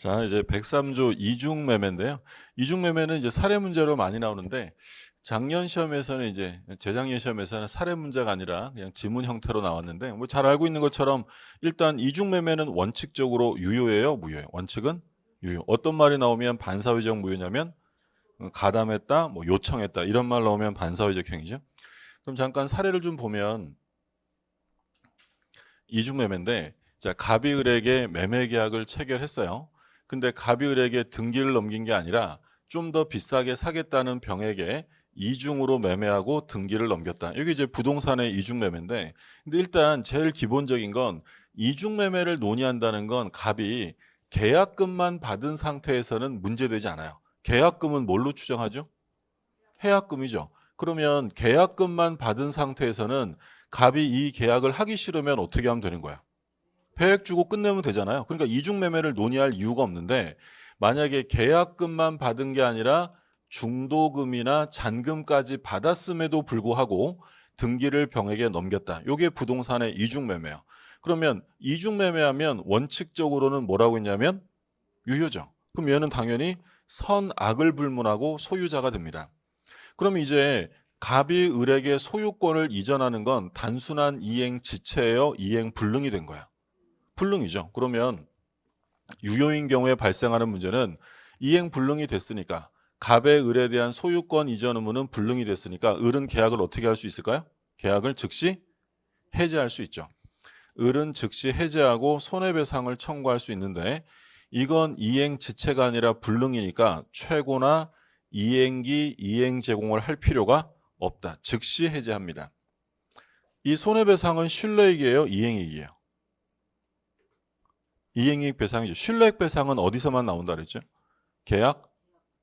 자, 이제 103조 이중매매인데요. 이중매매는 이제 사례 문제로 많이 나오는데 작년 시험에서는 이제 재작년 시험에서는 사례 문제가 아니라 그냥 지문 형태로 나왔는데 뭐 잘 알고 있는 것처럼 일단 이중매매는 원칙적으로 유효예요, 무효예요? 원칙은 유효. 어떤 말이 나오면 반사회적 무효냐면 가담했다, 뭐 요청했다 이런 말 나오면 반사회적 행위죠. 그럼 잠깐 사례를 좀 보면 이중매매인데 자, 갑이 을에게 매매 계약을 체결했어요. 근데 갑이 을에게 등기를 넘긴 게 아니라 좀 더 비싸게 사겠다는 병에게 이중으로 매매하고 등기를 넘겼다. 이게 이제 부동산의 이중매매인데 근데 일단 제일 기본적인 건 이중매매를 논의한다는 건 갑이 계약금만 받은 상태에서는 문제되지 않아요. 계약금은 뭘로 추정하죠? 해약금이죠. 그러면 계약금만 받은 상태에서는 갑이 이 계약을 하기 싫으면 어떻게 하면 되는 거야? 폐액 주고 끝내면 되잖아요. 그러니까 이중매매를 논의할 이유가 없는데 만약에 계약금만 받은 게 아니라 중도금이나 잔금까지 받았음에도 불구하고 등기를 병에게 넘겼다. 이게 부동산의 이중매매예요. 그러면 이중매매하면 원칙적으로는 뭐라고 했냐면 유효죠. 그럼 얘는 당연히 선악을 불문하고 소유자가 됩니다. 그럼 이제 갑이 을에게 소유권을 이전하는 건 단순한 이행 지체예요? 이행 불능이 된 거야? 불능이죠. 그러면 유효인 경우에 발생하는 문제는 이행 불능이 됐으니까 갑의 을에 대한 소유권 이전 의무는 불능이 됐으니까 을은 계약을 어떻게 할 수 있을까요? 계약을 즉시 해지할 수 있죠. 을은 즉시 해지하고 손해배상을 청구할 수 있는데 이건 이행 지체가 아니라 불능이니까 최고나 이행기 이행 제공을 할 필요가 없다. 즉시 해지합니다. 이 손해배상은 실내이익이에요? 이행이익이에요? 이행이익 배상이죠. 실내액 배상은 어디서만 나온다 그랬죠? 계약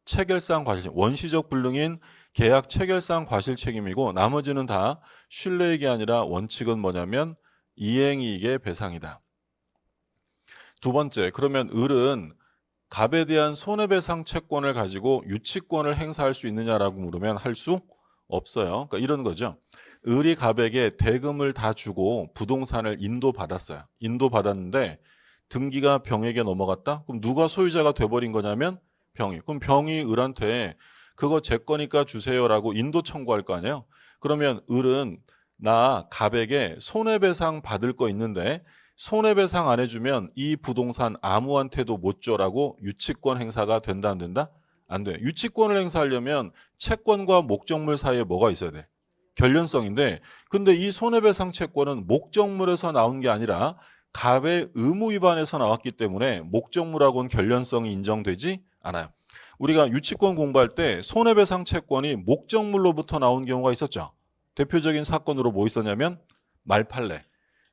체결상 과실 원시적 불능인 계약 체결상 과실 책임이고 나머지는 다 실내익이 아니라 원칙은 뭐냐면 이행이익의 배상이다. 두 번째, 그러면 을은 갑에 대한 손해배상 채권을 가지고 유치권을 행사할 수 있느냐라고 물으면 할 수 없어요. 그러니까 이런 거죠. 을이 갑에게 대금을 다 주고 부동산을 인도받았어요. 인도받았는데 등기가 병에게 넘어갔다? 그럼 누가 소유자가 돼버린 거냐면 병이. 그럼 병이 을한테 그거 제 거니까 주세요라고 인도 청구할 거 아니에요? 그러면 을은 나 갑에게 손해배상 받을 거 있는데 손해배상 안 해주면 이 부동산 아무한테도 못 줘라고 유치권 행사가 된다 안 된다? 안 돼. 유치권을 행사하려면 채권과 목적물 사이에 뭐가 있어야 돼? 결련성인데 근데 이 손해배상 채권은 목적물에서 나온 게 아니라 갑의 의무 위반에서 나왔기 때문에 목적물하고는 결련성이 인정되지 않아요. 우리가 유치권 공부할 때 손해배상 채권이 목적물로부터 나온 경우가 있었죠. 대표적인 사건으로 뭐 있었냐면 말팔레.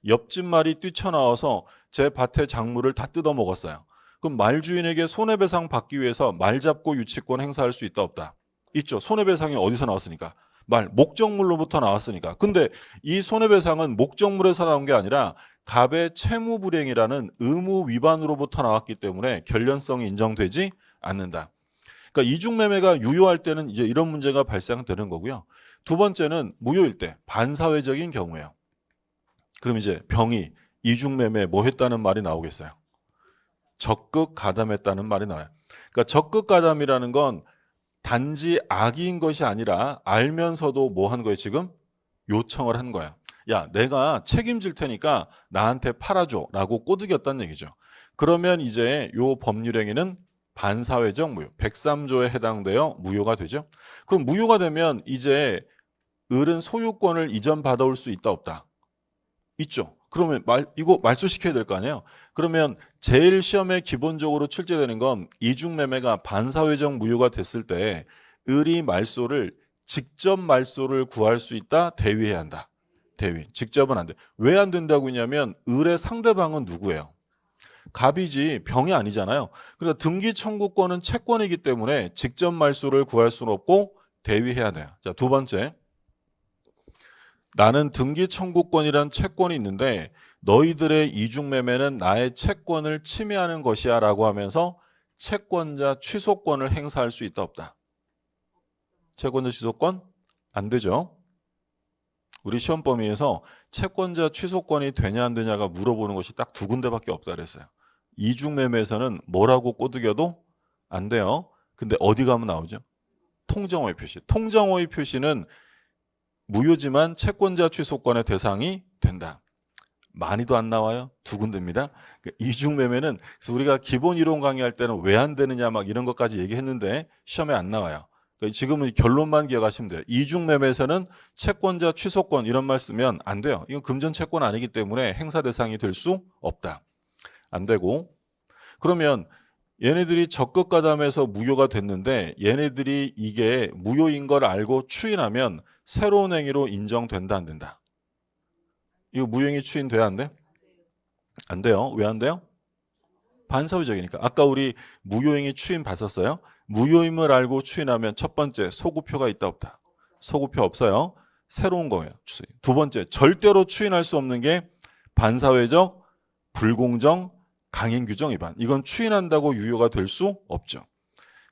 옆집 말이 뛰쳐나와서 제 밭의 작물을 다 뜯어먹었어요. 그럼 말 주인에게 손해배상 받기 위해서 말 잡고 유치권 행사할 수 있다 없다? 있죠. 손해배상이 어디서 나왔으니까? 말, 목적물로부터 나왔으니까. 근데 이 손해배상은 목적물에서 나온 게 아니라 갑의 채무불이행이라는 의무 위반으로부터 나왔기 때문에 결련성이 인정되지 않는다. 그러니까 이중매매가 유효할 때는 이제 이런 문제가 발생되는 거고요. 두 번째는 무효일 때 반사회적인 경우예요. 그럼 이제 병이 이중매매 뭐 했다는 말이 나오겠어요. 적극 가담했다는 말이 나와요. 그러니까 적극 가담이라는 건 단지 악의인 것이 아니라 알면서도 뭐 한 거예요 지금? 요청을 한 거야. 야 내가 책임질 테니까 나한테 팔아줘 라고 꼬드겼다는 얘기죠. 그러면 이제 요 법률행위는 반사회적 무효 103조에 해당되어 무효가 되죠. 그럼 무효가 되면 이제 을은 소유권을 이전 받아올 수 있다 없다? 있죠. 그러면 이거 말소시켜야 될 거 아니에요. 그러면 제일 시험에 기본적으로 출제되는 건 이중매매가 반사회적 무효가 됐을 때 을이 말소를 직접 말소를 구할 수 있다. 대위해야 한다. 대위. 직접은 안 돼. 왜 안 된다고 했냐면 을의 상대방은 누구예요? 갑이지 병이 아니잖아요. 그러니까 등기 청구권은 채권이기 때문에 직접 말소를 구할 수는 없고 대위해야 돼요. 자, 두 번째. 나는 등기 청구권이란 채권이 있는데 너희들의 이중매매는 나의 채권을 침해하는 것이야 라고 하면서 채권자 취소권을 행사할 수 있다 없다? 채권자 취소권? 안 되죠. 우리 시험 범위에서 채권자 취소권이 되냐 안 되냐가 물어보는 것이 딱 두 군데밖에 없다 그랬어요. 이중매매에서는 뭐라고 꼬드겨도 안 돼요. 근데 어디 가면 나오죠? 통정호의 표시. 통정호의 표시는 무효지만 채권자 취소권의 대상이 된다. 많이도 안 나와요. 두 군데입니다. 이중매매는 그래서 우리가 기본 이론 강의할 때는 왜 안 되느냐 막 이런 것까지 얘기했는데 시험에 안 나와요. 지금은 결론만 기억하시면 돼요. 이중매매에서는 채권자 취소권 이런 말 쓰면 안 돼요. 이건 금전채권 아니기 때문에 행사 대상이 될 수 없다. 안 되고 그러면 얘네들이 적극가담해서 무효가 됐는데 얘네들이 이게 무효인 걸 알고 추인하면 새로운 행위로 인정된다 안 된다. 이거 무효행위 추인돼야 안 돼? 안 돼요. 왜 안 돼요? 반사회적이니까. 아까 우리 무효행위 추인 봤었어요? 무효임을 알고 추인하면 첫 번째 소구표가 있다 없다. 소구표 없어요. 새로운 거예요. 두 번째 절대로 추인할 수 없는 게 반사회적, 불공정, 강행규정 위반. 이건 추인한다고 유효가 될 수 없죠.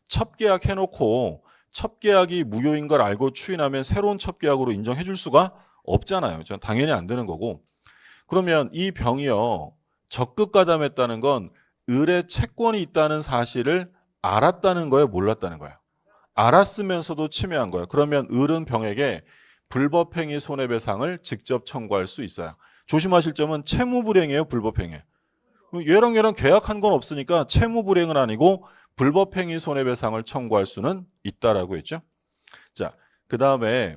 첩계약 해놓고 첩계약이 무효인 걸 알고 추인하면 새로운 첩계약으로 인정해 줄 수가 없잖아요. 당연히 안 되는 거고. 그러면 이 병이요. 적극 가담했다는 건 을의 채권이 있다는 사실을 알았다는 거예요? 몰랐다는 거예요? 알았으면서도 침해한 거예요. 그러면 을은 병에게 불법행위 손해배상을 직접 청구할 수 있어요. 조심하실 점은 채무불이행이에요? 불법행위? 얘랑 계약한 건 없으니까 채무불이행은 아니고 불법행위 손해배상을 청구할 수는 있다라고 했죠. 자, 그 다음에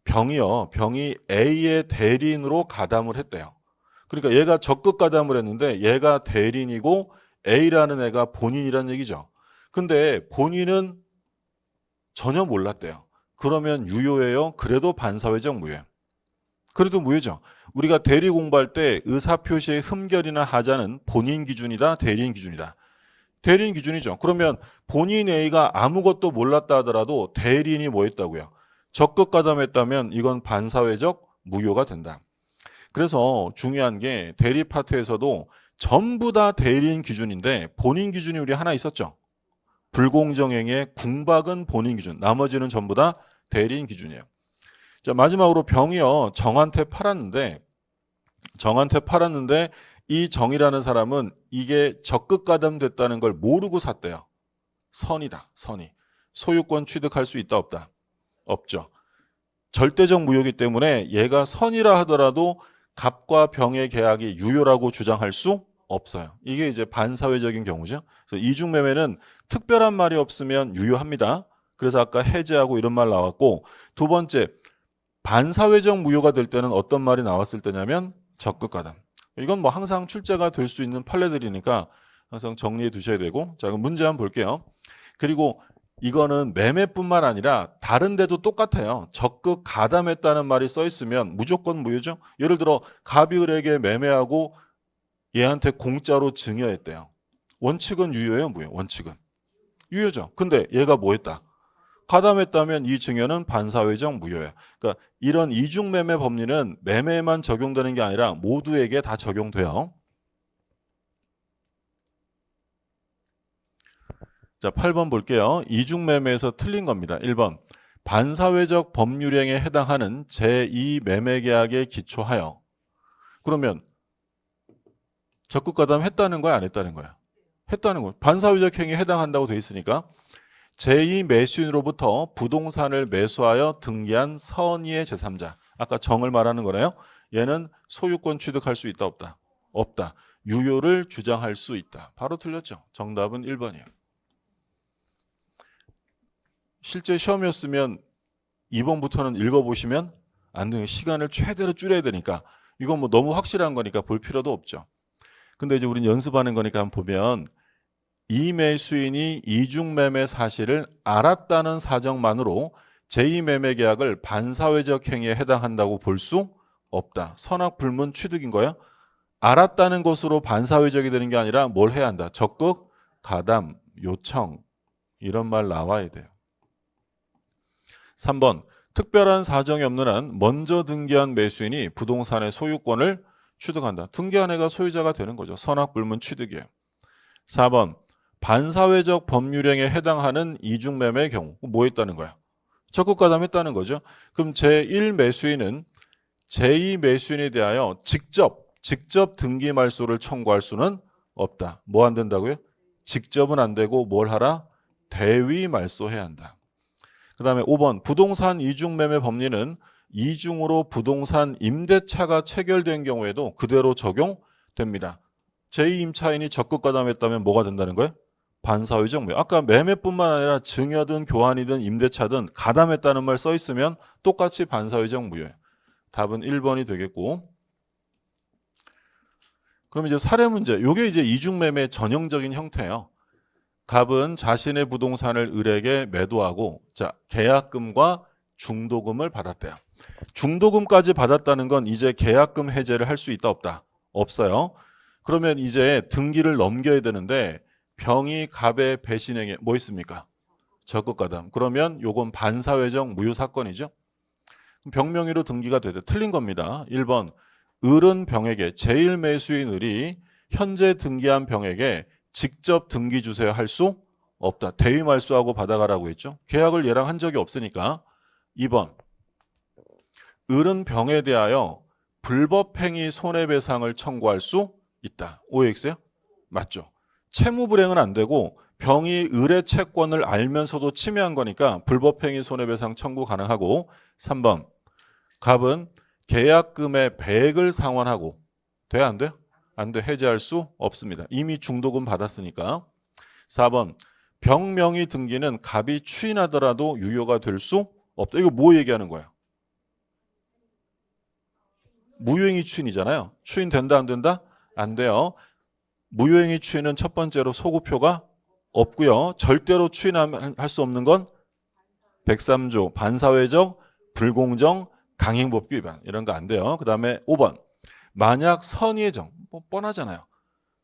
병이요. 병이 A의 대리인으로 가담을 했대요. 그러니까 얘가 적극 가담을 했는데 얘가 대리인이고 A라는 애가 본인이란 얘기죠. 근데 본인은 전혀 몰랐대요. 그러면 유효해요? 그래도 반사회적 무효. 그래도 무효죠. 우리가 대리 공부할 때 의사표시의 흠결이나 하자는 본인 기준이다, 대리인 기준이다. 대리인 기준이죠. 그러면 본인 A가 아무것도 몰랐다 하더라도 대리인이 뭐 했다고요? 적극 가담했다면 이건 반사회적 무효가 된다. 그래서 중요한 게 대리 파트에서도 전부 다 대리인 기준인데 본인 기준이 우리 하나 있었죠. 불공정행위의 궁박은 본인 기준, 나머지는 전부 다 대리인 기준이에요. 자, 마지막으로 병이요. 정한테 팔았는데 이 정이라는 사람은 이게 적극 가담됐다는 걸 모르고 샀대요. 선이다. 선이. 소유권 취득할 수 있다 없다? 없죠. 절대적 무효이기 때문에 얘가 선이라 하더라도 갑과 병의 계약이 유효라고 주장할 수 없어요. 이게 이제 반사회적인 경우죠. 그래서 이중매매는 특별한 말이 없으면 유효합니다. 그래서 아까 해제하고 이런 말 나왔고 두 번째 반사회적 무효가 될 때는 어떤 말이 나왔을 때냐면 적극가담. 이건 뭐 항상 출제가 될 수 있는 판례들이니까 항상 정리해 두셔야 되고 자 그럼 문제 한번 볼게요. 그리고 이거는 매매뿐만 아니라 다른 데도 똑같아요. 적극 가담했다는 말이 써 있으면 무조건 무효죠. 예를 들어 갑이 을에게 매매하고 얘한테 공짜로 증여했대요. 원칙은 유효예요, 무효? 원칙은 유효죠. 근데 얘가 뭐 했다? 가담했다면 이 증여는 반사회적 무효예요. 그러니까 이런 이중매매 법리는 매매에만 적용되는 게 아니라 모두에게 다 적용돼요. 자, 8번 볼게요. 이중매매에서 틀린 겁니다. 1번. 반사회적 법률행에 해당하는 제2매매계약에 기초하여. 그러면 적극가담 했다는 거야, 안 했다는 거야? 했다는 거야. 반사회적 행위에 해당한다고 돼 있으니까 제2매수인으로부터 부동산을 매수하여 등기한 선의의 제3자. 아까 정을 말하는 거네요. 얘는 소유권 취득할 수 있다, 없다? 없다. 유효를 주장할 수 있다. 바로 틀렸죠. 정답은 1번이에요. 실제 시험이었으면 2번부터는 읽어보시면 안 돼요. 시간을 최대로 줄여야 되니까. 이건 뭐 너무 확실한 거니까 볼 필요도 없죠. 근데 이제 우린 연습하는 거니까 한번 보면 이 매수인이 이중매매 사실을 알았다는 사정만으로 제2매매 계약을 반사회적 행위에 해당한다고 볼 수 없다. 선악불문 취득인 거야. 알았다는 것으로 반사회적이 되는 게 아니라 뭘 해야 한다. 적극, 가담, 요청 이런 말 나와야 돼요. 3번 특별한 사정이 없는 한 먼저 등기한 매수인이 부동산의 소유권을 취득한다. 등기한 애가 소유자가 되는 거죠. 선악불문 취득이에요. 4번 반사회적 법률행에 해당하는 이중매매의 경우 뭐 했다는 거야? 적극가담했다는 거죠. 그럼 제1매수인은 제2매수인에 대하여 직접 등기 말소를 청구할 수는 없다. 뭐 안 된다고요? 직접은 안 되고 뭘 하라? 대위 말소해야 한다. 그 다음에 5번 부동산 이중매매 법리는 이중으로 부동산 임대차가 체결된 경우에도 그대로 적용됩니다. 제2임차인이 적극 가담했다면 뭐가 된다는 거예요? 반사회적 무효. 아까 매매뿐만 아니라 증여든 교환이든 임대차든 가담했다는 말 써 있으면 똑같이 반사회적 무효예요. 답은 1번이 되겠고. 그럼 이제 사례 문제. 요게 이제 이중매매의 전형적인 형태예요. 갑은 자신의 부동산을 을에게 매도하고 자, 계약금과 중도금을 받았대요. 중도금까지 받았다는 건 이제 계약금 해제를 할 수 있다 없다? 없어요. 그러면 이제 등기를 넘겨야 되는데 병이 갑의 배신행에 뭐 있습니까? 적극가담. 그러면 요건 반사회적 무효 사건이죠. 병명의로 등기가 되되 틀린 겁니다. 1번 을은 병에게 제일 매수인 을이 현재 등기한 병에게 직접 등기 주세요 할 수 없다. 대위 말소하고 받아가라고 했죠. 계약을 얘랑 한 적이 없으니까. 2번 을은 병에 대하여 불법행위 손해배상을 청구할 수 있다. OX요? 맞죠. 채무불행은 안 되고 병이 을의 채권을 알면서도 침해한 거니까 불법행위 손해배상 청구 가능하고 3번 갑은 계약금의 100을 상환하고 돼? 안 돼? 안 돼. 해지할 수 없습니다. 이미 중도금 받았으니까. 4번 병명의 등기는 갑이 추인하더라도 유효가 될 수 없다. 이거 뭐 얘기하는 거야? 무효행위 추인이잖아요. 추인된다 안 된다? 안 돼요. 무효행위 추인은 첫 번째로 소구표가 없고요. 절대로 추인할 수 없는 건 103조 반사회적 불공정 강행법규 위반 이런 거 안 돼요. 그 다음에 5번 만약 선의의 정 뭐 뻔하잖아요.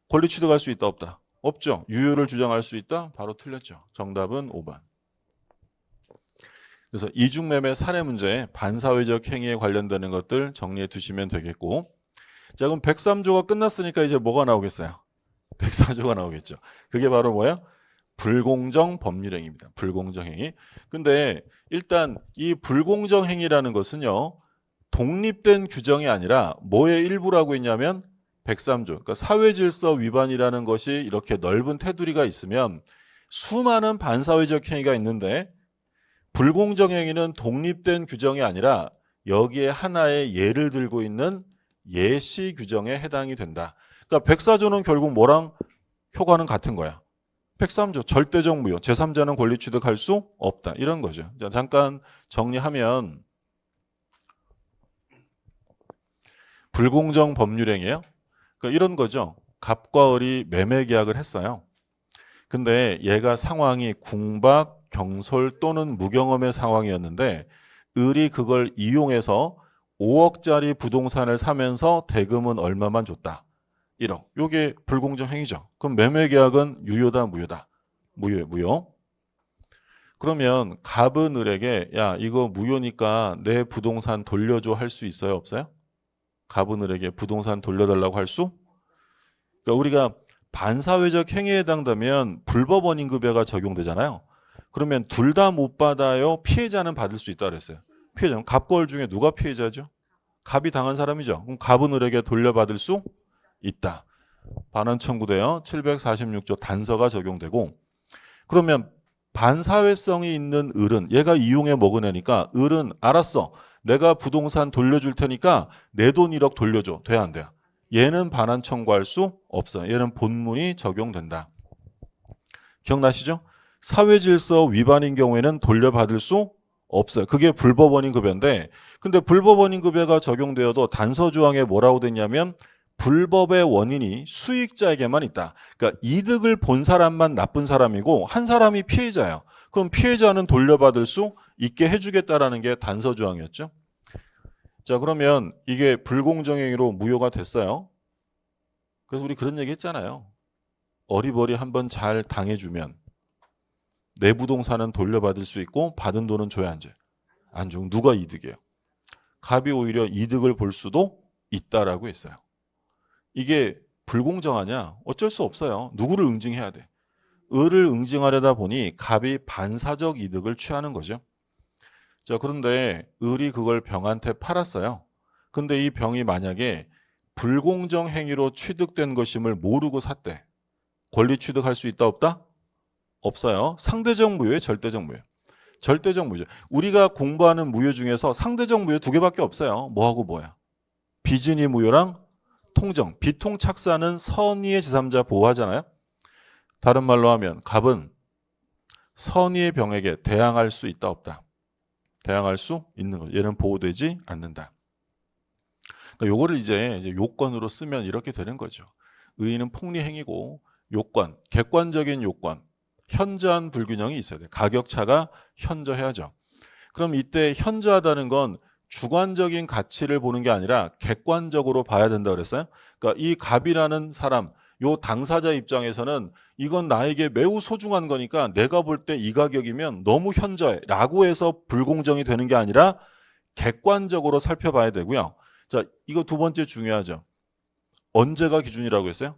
권리 취득할 수 있다 없다? 없죠. 유효를 주장할 수 있다? 바로 틀렸죠. 정답은 5번. 그래서 이중매매 사례 문제 반사회적 행위에 관련되는 것들 정리해 두시면 되겠고 자 그럼 103조가 끝났으니까 이제 뭐가 나오겠어요? 104조가 나오겠죠. 그게 바로 뭐야? 불공정 법률행위입니다. 불공정행위. 근데 일단 이 불공정행위라는 것은요. 독립된 규정이 아니라 뭐의 일부라고 했냐면 103조. 그러니까 사회질서 위반이라는 것이 이렇게 넓은 테두리가 있으면 수많은 반사회적 행위가 있는데 불공정행위는 독립된 규정이 아니라 여기에 하나의 예를 들고 있는 예시 규정에 해당이 된다. 그러니까 104조는 결국 뭐랑 효과는 같은 거야. 103조 절대적 무효. 제3자는 권리 취득할 수 없다. 이런 거죠. 자, 잠깐 정리하면 불공정 법률행위예요. 그러니까 이런 거죠. 갑과 을이 매매 계약을 했어요. 근데 얘가 상황이 궁박, 경솔 또는 무경험의 상황이었는데 을이 그걸 이용해서 5억짜리 부동산을 사면서 대금은 얼마만 줬다. 1억. 요게 불공정 행위죠. 그럼 매매 계약은 유효다, 무효다? 무효, 무효. 그러면 갑은 을에게 야, 이거 무효니까 내 부동산 돌려줘 할 수 있어요, 없어요? 갑은 을에게 부동산 돌려달라고 할 수? 그러니까 우리가 반사회적 행위에 해당되면 불법 원인급여가 적용되잖아요. 그러면 둘 다 못 받아요. 피해자는 받을 수 있다 그랬어요. 피해자는 갑과 을 중에 누가 피해자죠? 갑이 당한 사람이죠. 그럼 갑은 을에게 돌려받을 수 있다. 반환 청구돼요. 746조 단서가 적용되고 그러면 반사회성이 있는 을은 얘가 이용해 먹은 애니까 을은 알았어. 내가 부동산 돌려줄 테니까 내 돈 1억 돌려줘. 돼야 안 돼요? 얘는 반환 청구할 수 없어. 얘는 본문이 적용된다. 기억나시죠? 사회질서 위반인 경우에는 돌려받을 수 없어요. 그게 불법원인 급여인데 근데 불법원인 급여가 적용되어도 단서 조항에 뭐라고 됐냐면 불법의 원인이 수익자에게만 있다. 그러니까 이득을 본 사람만 나쁜 사람이고 한 사람이 피해자예요. 그럼 피해자는 돌려받을 수 있게 해주겠다라는 게 단서 조항이었죠. 자 그러면 이게 불공정행위로 무효가 됐어요. 그래서 우리 그런 얘기 했잖아요. 어리버리 한번 잘 당해주면 내 부동산은 돌려받을 수 있고 받은 돈은 줘야 안 줘요? 안 주고 누가 이득이에요? 갑이 오히려 이득을 볼 수도 있다라고 했어요. 이게 불공정하냐? 어쩔 수 없어요. 누구를 응징해야 돼? 을을 응징하려다 보니 갑이 반사적 이득을 취하는 거죠. 자, 그런데 을이 그걸 병한테 팔았어요. 근데 이 병이 만약에 불공정 행위로 취득된 것임을 모르고 샀대. 권리 취득할 수 있다 없다? 없어요. 상대적 무효에 절대적 무효. 절대적 무효죠. 우리가 공부하는 무효 중에서 상대적 무효 두 개밖에 없어요. 뭐하고 뭐야? 비진이 무효랑 통정. 비통착사는 선의의 제3자 보호하잖아요. 다른 말로 하면 갑은 선의의 병에게 대항할 수 있다 없다. 대항할 수 있는 거. 얘는 보호되지 않는다. 그러니까 요거를 이제 요건으로 쓰면 이렇게 되는 거죠. 의의는 폭리 행위고 요건, 객관적인 요건, 현저한 불균형이 있어야 돼. 가격차가 현저해야죠. 그럼 이때 현저하다는 건 주관적인 가치를 보는 게 아니라 객관적으로 봐야 된다 그랬어요. 그러니까 이 갑이라는 사람, 요 당사자 입장에서는 이건 나에게 매우 소중한 거니까 내가 볼 때 이 가격이면 너무 현저해 라고 해서 불공정이 되는 게 아니라 객관적으로 살펴봐야 되고요. 자, 이거 두 번째 중요하죠. 언제가 기준이라고 했어요?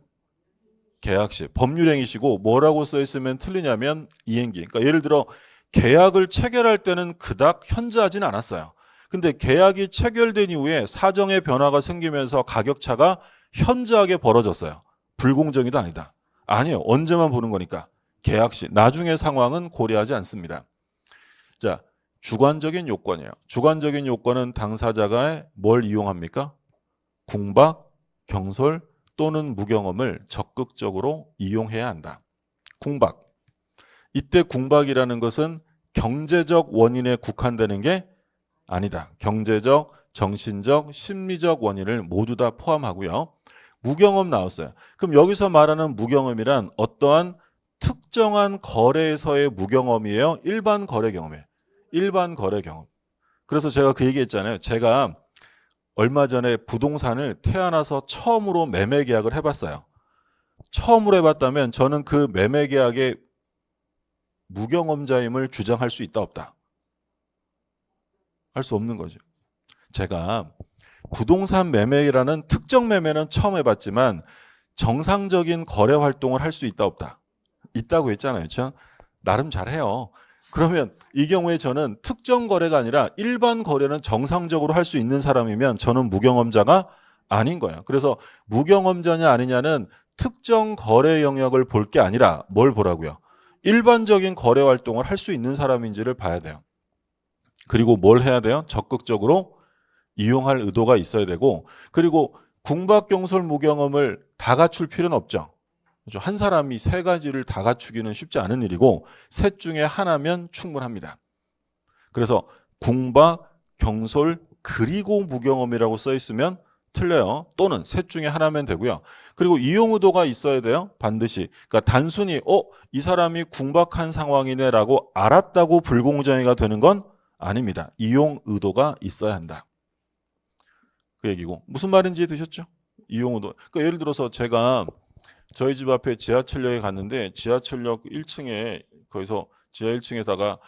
계약시. 법률행위시고 뭐라고 써 있으면 틀리냐면 이행기. 그러니까 예를 들어 계약을 체결할 때는 그닥 현저하진 않았어요. 근데 계약이 체결된 이후에 사정의 변화가 생기면서 가격차가 현저하게 벌어졌어요. 불공정이다 아니다. 아니에요. 언제만 보는 거니까. 계약시. 나중의 상황은 고려하지 않습니다. 자, 주관적인 요건이에요. 주관적인 요건은 당사자가 뭘 이용합니까? 궁박, 경솔 또는 무경험을 적극적으로 이용해야 한다. 궁박. 이때 궁박이라는 것은 경제적 원인에 국한되는 게 아니다. 경제적, 정신적, 심리적 원인을 모두 다 포함하고요. 무경험 나왔어요. 그럼 여기서 말하는 무경험이란 어떠한 특정한 거래에서의 무경험이에요? 일반 거래 경험이에요. 일반 거래 경험. 그래서 제가 그 얘기했잖아요. 제가 얼마 전에 부동산을 태어나서 처음으로 매매 계약을 해봤어요. 처음으로 해봤다면 저는 그 매매 계약의 무경험자임을 주장할 수 있다 없다? 할 수 없는 거죠. 제가 부동산 매매라는 특정 매매는 처음 해봤지만 정상적인 거래 활동을 할 수 있다 없다? 있다고 했잖아요. 저 나름 잘해요. 그러면 이 경우에 저는 특정 거래가 아니라 일반 거래는 정상적으로 할 수 있는 사람이면 저는 무경험자가 아닌 거예요. 그래서 무경험자냐 아니냐는 특정 거래 영역을 볼 게 아니라 뭘 보라고요? 일반적인 거래 활동을 할 수 있는 사람인지를 봐야 돼요. 그리고 뭘 해야 돼요? 적극적으로 이용할 의도가 있어야 되고, 그리고 궁박경솔 무경험을 다 갖출 필요는 없죠. 그렇죠? 한 사람이 세 가지를 다 갖추기는 쉽지 않은 일이고 셋 중에 하나면 충분합니다. 그래서 궁박, 경솔, 그리고 무경험이라고 써 있으면 틀려요. 또는 셋 중에 하나면 되고요. 그리고 이용 의도가 있어야 돼요. 반드시. 그러니까 단순히 이 사람이 궁박한 상황이네라고 알았다고 불공정해가 되는 건 아닙니다. 이용 의도가 있어야 한다. 그 얘기고. 무슨 말인지 드셨죠? 이용 의도. 그러니까 예를 들어서 제가 저희 집 앞에 지하철역에 갔는데 지하철역 1층에 거기서 지하 1층에다가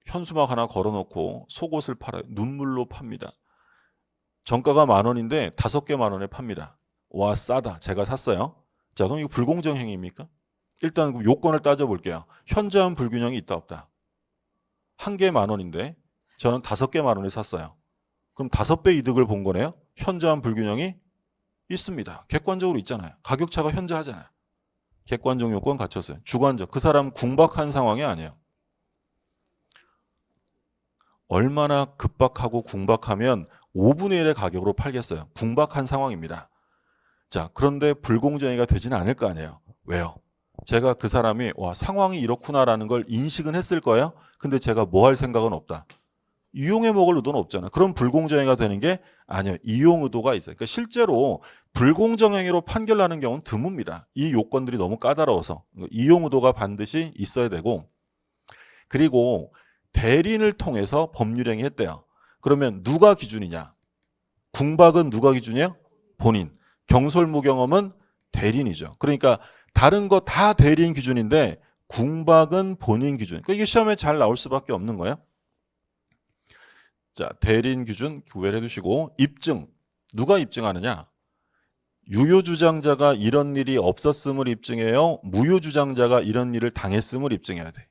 현수막 하나 걸어놓고 속옷을 팔아요. 눈물로 팝니다. 정가가 10,000원인데 5개 10,000원에 팝니다. 와 싸다. 제가 샀어요. 자 그럼 이거 불공정 행위입니까? 일단 요건을 따져볼게요. 현저한 불균형이 있다 없다? 한 개 10,000원인데 저는 5개 10,000원에 샀어요. 그럼 5배 이득을 본 거네요. 현저한 불균형이 있습니다. 객관적으로 있잖아요. 가격차가 현저하잖아요. 객관적 요건 갖췄어요. 주관적. 그 사람 궁박한 상황이 아니에요. 얼마나 급박하고 궁박하면 5분의 1의 가격으로 팔겠어요. 궁박한 상황입니다. 자, 그런데 불공정위가 되지는 않을 거 아니에요. 왜요? 제가 그 사람이 상황이 이렇구나라는 걸 인식은 했을 거예요. 근데 제가 뭐 할 생각은 없다. 이용해 먹을 의도는 없잖아요. 그럼 불공정행위가 되는 게 아니에요. 이용 의도가 있어요. 그러니까 실제로 불공정행위로 판결하는 경우는 드뭅니다. 이 요건들이 너무 까다로워서. 이용 의도가 반드시 있어야 되고, 그리고 대리인을 통해서 법률행위 했대요. 그러면 누가 기준이냐? 궁박은 누가 기준이에요? 본인. 경솔무경험은 대리인이죠. 그러니까 다른 거 다 대리인 기준인데 궁박은 본인 기준. 그러니까 이게 시험에 잘 나올 수밖에 없는 거예요. 자, 대리인 기준 구별해 두시고 입증. 누가 입증하느냐? 유효주장자가 이런 일이 없었음을 입증해요? 무효주장자가 이런 일을 당했음을 입증해야 돼.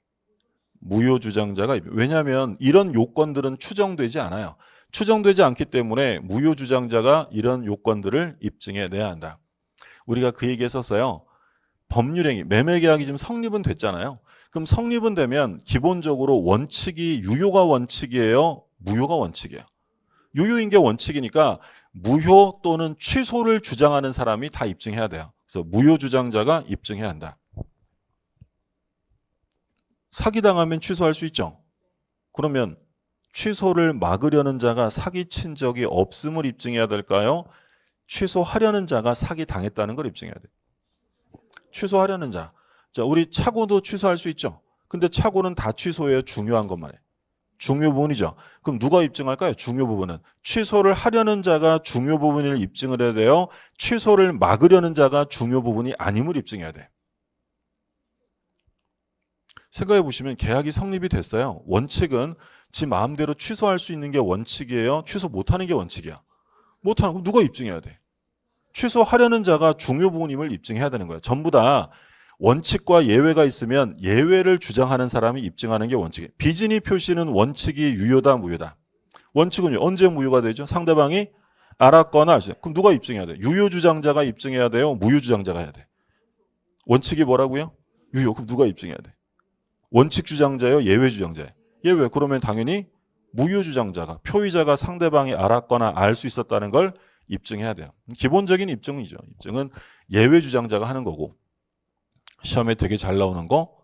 무효주장자가 왜냐하면 이런 요건들은 추정되지 않아요. 추정되지 않기 때문에 무효주장자가 이런 요건들을 입증해내야 한다. 우리가 그 얘기 했었어요. 법률행위, 매매계약이 지금 성립은 됐잖아요. 그럼 성립은 되면 기본적으로 원칙이 유효가 원칙이에요? 무효가 원칙이에요? 유효인 게 원칙이니까 무효 또는 취소를 주장하는 사람이 다 입증해야 돼요. 그래서 무효주장자가 입증해야 한다. 사기당하면 취소할 수 있죠. 그러면 취소를 막으려는 자가 사기친 적이 없음을 입증해야 될까요? 취소하려는 자가 사기당했다는 걸 입증해야 돼요. 취소하려는 자. 자, 우리 착오도 취소할 수 있죠. 근데 착오는 다 취소해요. 중요한 것만 해. 중요 부분이죠. 그럼 누가 입증할까요? 중요 부분은. 취소를 하려는 자가 중요 부분을 입증을 해야 돼요. 취소를 막으려는 자가 중요 부분이 아님을 입증해야 돼. 생각해 보시면 계약이 성립이 됐어요. 원칙은 지 마음대로 취소할 수 있는 게 원칙이에요. 취소 못하는 게 원칙이야. 못하는 거 누가 입증해야 돼? 취소하려는 자가 중요 부분임을 입증해야 되는 거예요. 전부 다 원칙과 예외가 있으면 예외를 주장하는 사람이 입증하는 게 원칙이에요. 비진이 표시는 원칙이 유효다 무효다. 원칙은 언제 무효가 되죠? 상대방이 알았거나 알수. 그럼 누가 입증해야 돼? 유효주장자가 입증해야 돼요? 무효주장자가 해야 돼? 원칙이 뭐라고요? 유효. 그럼 누가 입증해야 돼? 원칙 주장자예요? 예외 주장자예요? 예외. 그러면 당연히 무효주장자가 표의자가 상대방이 알았거나 알 수 있었다는 걸 입증해야 돼요. 기본적인 입증이죠. 입증은 예외 주장자가 하는 거고 시험에 되게 잘 나오는 거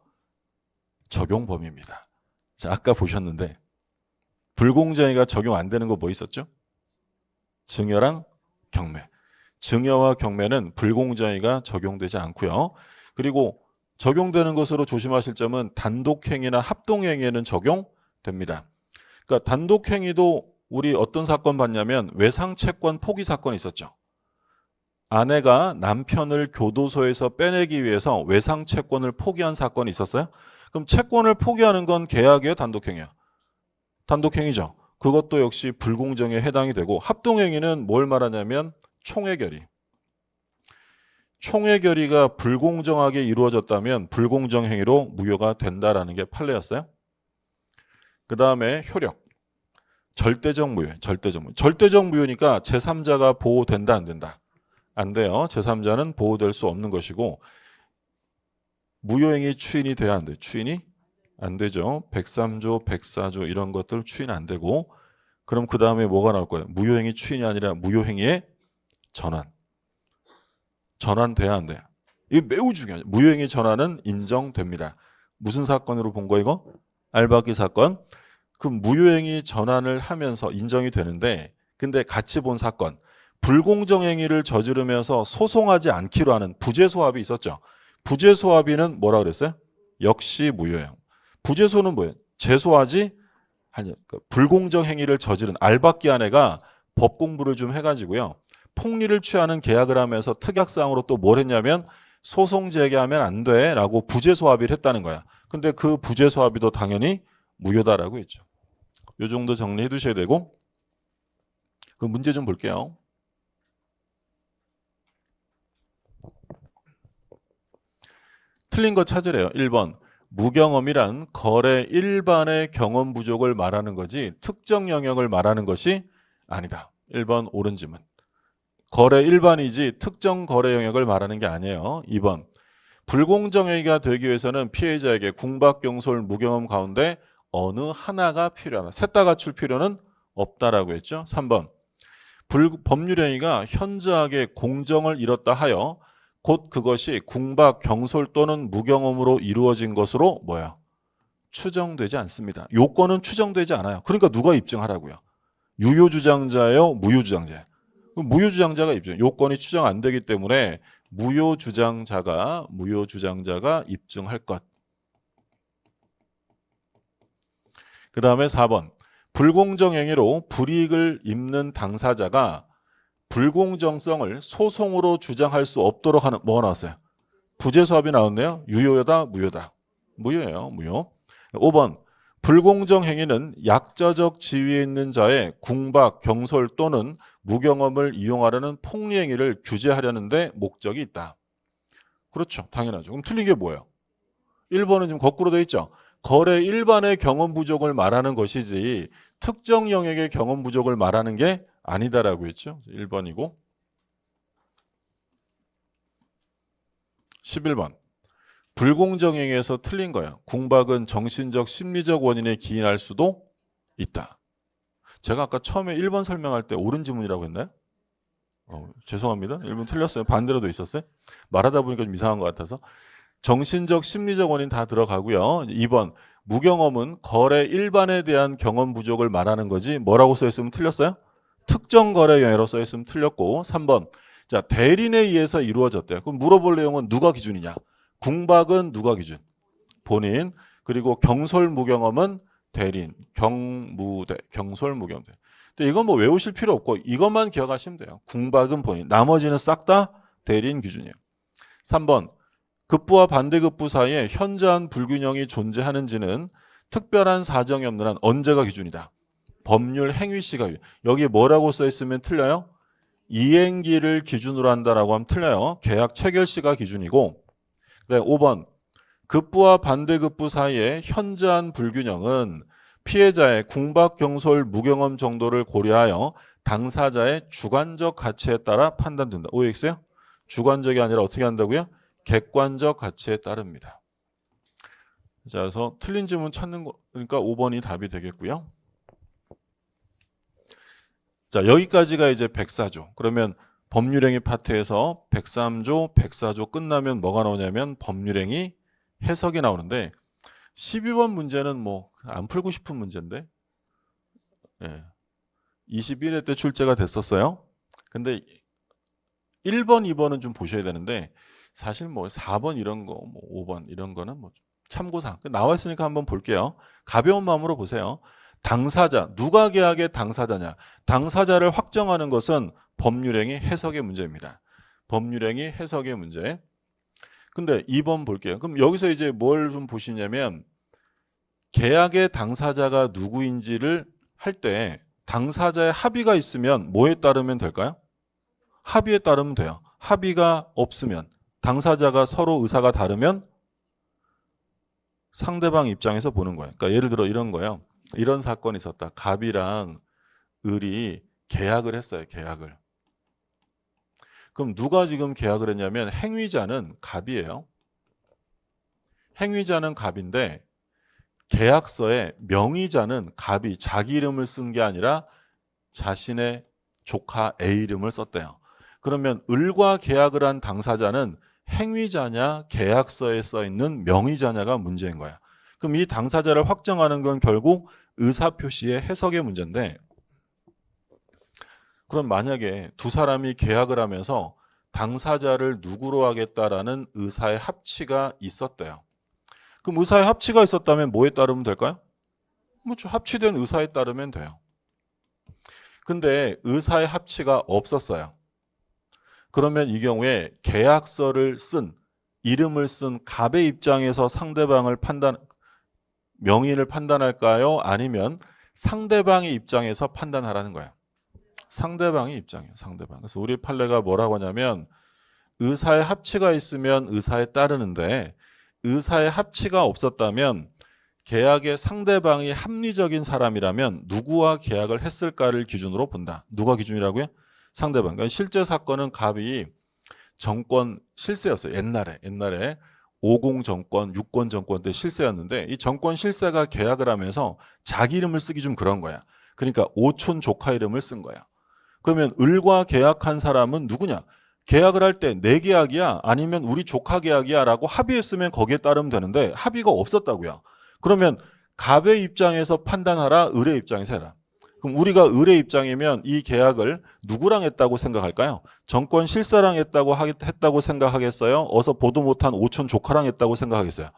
적용 범위입니다. 자, 아까 보셨는데 불공정위가 적용 안 되는 거 뭐 있었죠? 증여랑 경매. 증여와 경매는 불공정위가 적용되지 않고요. 그리고 적용되는 것으로 조심하실 점은 단독행위나 합동행위에는 적용됩니다. 그러니까 단독행위도 우리 어떤 사건 봤냐면 외상채권 포기 사건이 있었죠. 아내가 남편을 교도소에서 빼내기 위해서 외상채권을 포기한 사건이 있었어요. 그럼 채권을 포기하는 건 계약이에요? 단독행위야? 단독행위죠. 그것도 역시 불공정에 해당이 되고 합동행위는 뭘 말하냐면 총회결의. 총회결의가 불공정하게 이루어졌다면 불공정행위로 무효가 된다라는 게 판례였어요. 그 다음에 효력. 절대적 무효. 절대적 무효. 절대적 무효니까 제3자가 보호된다 안 된다? 안 돼요. 제3자는 보호될 수 없는 것이고 무효행위 추인이 돼야 안 돼요. 추인이 안 되죠. 103조, 104조 이런 것들 추인 안 되고 그럼 그 다음에 뭐가 나올 거예요? 무효행위 추인이 아니라 무효행위의 전환. 전환돼야 안 돼요. 이게 매우 중요해요. 무효행위 전환은 인정됩니다. 무슨 사건으로 본 거 이거? 알박기 사건. 그 무효행위 전환을 하면서 인정이 되는데 근데 같이 본 사건. 불공정행위를 저지르면서 소송하지 않기로 하는 부재소합이 있었죠. 부재소합의는 뭐라 그랬어요? 역시 무효예요. 부재소는 뭐예요? 재소하지 아니, 불공정행위를 저지른 알박기 아내가 법 공부를 좀 해가지고요. 폭리를 취하는 계약을 하면서 특약사항으로 또 뭘 했냐면 소송 제기하면 안 돼라고 부재소합의를 했다는 거야. 근데 그 부재소합의도 당연히 무효다라고 했죠. 이 정도 정리해 두셔야 되고 그 문제 좀 볼게요. 틀린 거 찾으래요. 1번. 무경험이란 거래 일반의 경험 부족을 말하는 거지 특정 영역을 말하는 것이 아니다. 1번 옳은 지문. 거래 일반이지 특정 거래 영역을 말하는 게 아니에요. 2번. 불공정행위가 되기 위해서는 피해자에게 궁박, 경솔, 무경험 가운데 어느 하나가 필요하다. 셋 다 갖출 필요는 없다라고 했죠. 3번. 법률행위가 현저하게 공정을 잃었다 하여 곧 그것이 궁박, 경솔 또는 무경험으로 이루어진 것으로 뭐야? 추정되지 않습니다. 요건은 추정되지 않아요. 그러니까 누가 입증하라고요? 유효주장자예요? 무효주장자예요? 무효주장자가 입증. 요건이 추정 안 되기 때문에 무효주장자가 입증할 것. 그 다음에 4번. 불공정행위로 불이익을 입는 당사자가 불공정성을 소송으로 주장할 수 없도록 하는 뭐가 나왔어요? 부재소합이 나왔네요. 유효다, 무효다. 무효예요. 무효. 5번. 불공정 행위는 약자적 지위에 있는 자의 궁박, 경솔 또는 무경험을 이용하려는 폭리 행위를 규제하려는 데 목적이 있다. 그렇죠. 당연하죠. 그럼 틀린 게 뭐예요? 1번은 지금 거꾸로 돼 있죠. 거래 일반의 경험 부족을 말하는 것이지 특정 영역의 경험 부족을 말하는 게 아니다라고 했죠. 1번이고 11번. 불공정행위에서 틀린 거야. 궁박은 정신적, 심리적 원인에 기인할 수도 있다. 제가 아까 처음에 1번 설명할 때 옳은 지문이라고 했나요? 죄송합니다. 1번 틀렸어요. 반대로 돼 있었어요. 말하다 보니까 좀 이상한 것 같아서. 정신적, 심리적 원인 다 들어가고요. 2번. 무경험은 거래 일반에 대한 경험 부족을 말하는 거지. 뭐라고 써 있으면 틀렸어요? 특정 거래 영역으로 써 있으면 틀렸고. 3번. 자, 대리인에 의해서 이루어졌대요. 그럼 물어볼 내용은 누가 기준이냐? 궁박은 누가 기준? 본인. 그리고 경솔무경험은 대리인, 경무대, 경솔무경대. 근데 이건 뭐 외우실 필요 없고 이것만 기억하시면 돼요. 궁박은 본인. 나머지는 싹 다 대리인 기준이에요. 3번. 급부와 반대급부 사이에 현저한 불균형이 존재하는지는 특별한 사정이 없는 한 언제가 기준이다. 법률 행위시가 여기 뭐라고 써 있으면 틀려요? 이행기를 기준으로 한다라고 하면 틀려요. 계약 체결시가 기준이고. 네, 5번. 급부와 반대급부 사이의 현저한 불균형은 피해자의 궁박, 경솔, 무경험 정도를 고려하여 당사자의 주관적 가치에 따라 판단된다. OX요? 주관적이 아니라 어떻게 한다고요? 객관적 가치에 따릅니다. 자, 그래서 틀린 질문 찾는 거, 그러니까 5번이 답이 되겠고요. 자, 여기까지가 이제 104조. 그러면 법률행위 파트에서 103조, 104조 끝나면 뭐가 나오냐면 법률행위 해석이 나오는데 12번 문제는 뭐 안 풀고 싶은 문제인데 21회 때 출제가 됐었어요. 근데 1번, 2번은 좀 보셔야 되는데 사실 뭐 4번 이런 거, 뭐 5번 이런 거는 뭐 참고사항 나와 있으니까 한번 볼게요. 가벼운 마음으로 보세요. 당사자, 누가 계약의 당사자냐? 당사자를 확정하는 것은 법률행위 해석의 문제입니다. 법률행위 해석의 문제. 근데 2번 볼게요. 그럼 여기서 이제 뭘 좀 보시냐면 계약의 당사자가 누구인지를 할 때 당사자의 합의가 있으면 뭐에 따르면 될까요? 합의에 따르면 돼요. 합의가 없으면 당사자가 서로 의사가 다르면 상대방 입장에서 보는 거예요. 그러니까 예를 들어 이런 거예요. 이런 사건이 있었다. 갑이랑 을이 계약을 했어요. 계약을. 그럼 누가 지금 계약을 했냐면 행위자는 갑이에요. 행위자는 갑인데 계약서에 명의자는 갑이 자기 이름을 쓴 게 아니라 자신의 조카 A 이름을 썼대요. 그러면 을과 계약을 한 당사자는 행위자냐 계약서에 써 있는 명의자냐가 문제인 거야. 그럼 이 당사자를 확정하는 건 결국 의사표시의 해석의 문제인데 그럼 만약에 두 사람이 계약을 하면서 당사자를 누구로 하겠다라는 의사의 합치가 있었대요. 그럼 의사의 합치가 있었다면 뭐에 따르면 될까요? 뭐 합치된 의사에 따르면 돼요. 근데 의사의 합치가 없었어요. 그러면 이 경우에 계약서를 쓴 이름을 쓴 갑의 입장에서 상대방을 명의를 판단할까요? 아니면 상대방의 입장에서 판단하라는 거예요. 상대방의 입장이에요. 상대방. 그래서 우리 판례가 뭐라고 하냐면 의사의 합치가 있으면 의사에 따르는데 의사의 합치가 없었다면 계약의 상대방이 합리적인 사람이라면 누구와 계약을 했을까를 기준으로 본다. 누가 기준이라고요? 상대방. 그러니까 실제 사건은 갑이 정권 실세였어요. 옛날에 50 정권, 6권 정권 때 실세였는데 이 정권 실세가 계약을 하면서 자기 이름을 쓰기 좀 그런 거야. 그러니까 오촌 조카 이름을 쓴 거야. 그러면 을과 계약한 사람은 누구냐? 계약을 할 때 내 계약이야 아니면 우리 조카 계약이야 라고 합의했으면 거기에 따르면 되는데 합의가 없었다고요. 그러면 갑의 입장에서 판단하라 을의 입장에서 해라. 그럼 우리가 을의 입장이면 이 계약을 누구랑 했다고 생각할까요? 정권 실세랑 했다고 생각하겠어요? 어서 보도 못한 오촌 조카랑 했다고 생각하겠어요?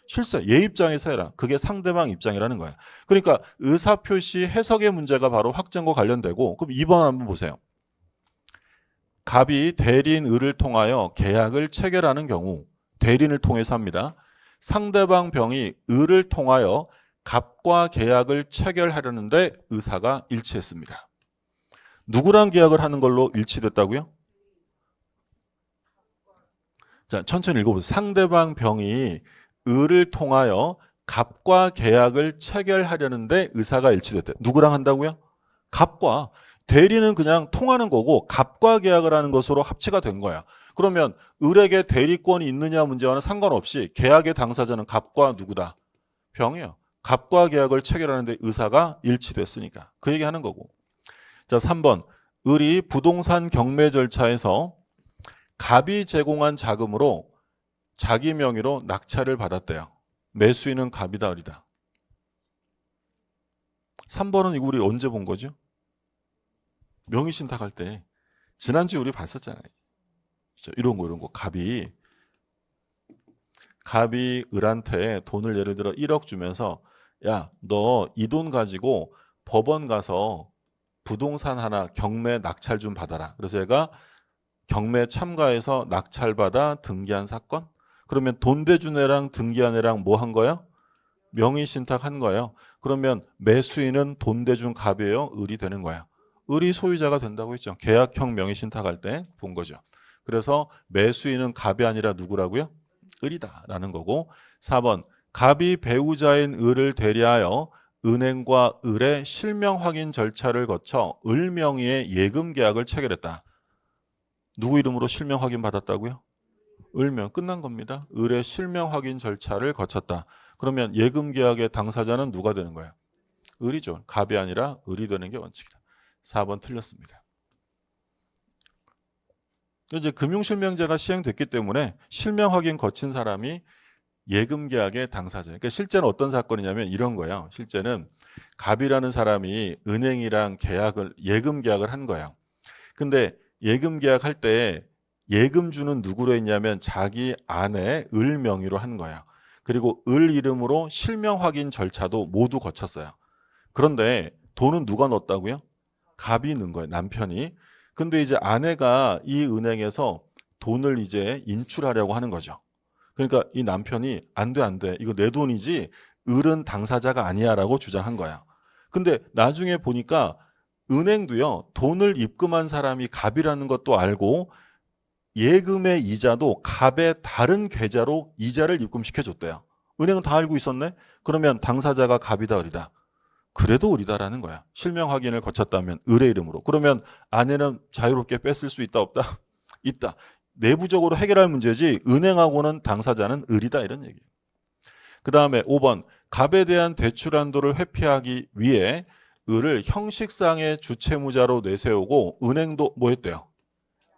실세, 얘 입장에서 해라. 그게 상대방 입장이라는 거예요. 그러니까 의사표시 해석의 문제가 바로 확정과 관련되고 그럼 2번 한번 보세요. 갑이 대리인 을을 통하여 계약을 체결하는 경우 대리인을 통해서 합니다. 상대방 병이 을을 통하여 갑과 계약을 체결하려는데 의사가 일치했습니다. 누구랑 계약을 하는 걸로 일치됐다고요? 자, 천천히 읽어보세요. 상대방 병이 을을 통하여 갑과 계약을 체결하려는데 의사가 일치됐대. 누구랑 한다고요? 갑과. 대리는 그냥 통하는 거고 갑과 계약을 하는 것으로 합치가 된 거야. 그러면 을에게 대리권이 있느냐 문제와는 상관없이 계약의 당사자는 갑과 누구다? 병이요. 갑과 계약을 체결하는데 의사가 일치됐으니까. 그 얘기하는 거고. 자, 3번. 을이 부동산 경매 절차에서 갑이 제공한 자금으로 자기 명의로 낙찰을 받았대요. 매수인은 갑이다, 을이다. 3번은 이거 우리 언제 본 거죠? 명의신탁할 때. 지난주에 우리 봤었잖아요. 이런 거. 갑이 을한테 돈을 예를 들어 1억 주면서 야, 너 이 돈 가지고 법원 가서 부동산 하나 경매 낙찰 좀 받아라. 그래서 얘가 경매 참가해서 낙찰받아 등기한 사건? 그러면 돈 대준 애랑 등기한 애랑 뭐 한 거예요? 명의신탁한 거예요. 그러면 매수인은 돈 대준 갑이에요? 을이 되는 거야. 을이 소유자가 된다고 했죠. 계약형 명의신탁할 때 본 거죠. 그래서 매수인은 갑이 아니라 누구라고요? 을이다라는 거고. 4번 갑이 배우자인 을을 대리하여 은행과 을의 실명 확인 절차를 거쳐 을 명의의 예금 계약을 체결했다. 누구 이름으로 실명 확인 받았다고요? 을명 끝난 겁니다. 을의 실명 확인 절차를 거쳤다. 그러면 예금 계약의 당사자는 누가 되는 거야? 을이죠. 갑이 아니라 을이 되는 게 원칙이다. 4번 틀렸습니다. 이제 금융실명제가 시행됐기 때문에 실명 확인 거친 사람이 예금 계약의 당사자. 그러니까 실제는 어떤 사건이냐면 이런 거예요. 실제는 갑이라는 사람이 은행이랑 예금 계약을 한 거예요. 근데 예금 계약할 때 예금주는 누구로 했냐면 자기 아내 을 명의로 한 거야. 그리고 을 이름으로 실명 확인 절차도 모두 거쳤어요. 그런데 돈은 누가 넣었다고요? 갑이 넣은 거예요. 남편이. 근데 이제 아내가 이 은행에서 돈을 이제 인출하려고 하는 거죠. 그러니까 이 남편이 안 돼, 안 돼. 이거 내 돈이지 을은 당사자가 아니야라고 주장한 거야. 근데 나중에 보니까 은행도요. 돈을 입금한 사람이 갑이라는 것도 알고 예금의 이자도 갑의 다른 계좌로 이자를 입금시켜 줬대요. 은행은 다 알고 있었네. 그러면 당사자가 갑이다, 을이다. 그래도 을이다라는 거야. 실명 확인을 거쳤다면 을의 이름으로. 그러면 아내는 자유롭게 뺐을 수 있다, 없다? 있다. 내부적으로 해결할 문제지 은행하고는 당사자는 을이다 이런 얘기예요. 그 다음에 5번 갑에 대한 대출 한도를 회피하기 위해 을을 형식상의 주채무자로 내세우고 은행도 뭐 했대요?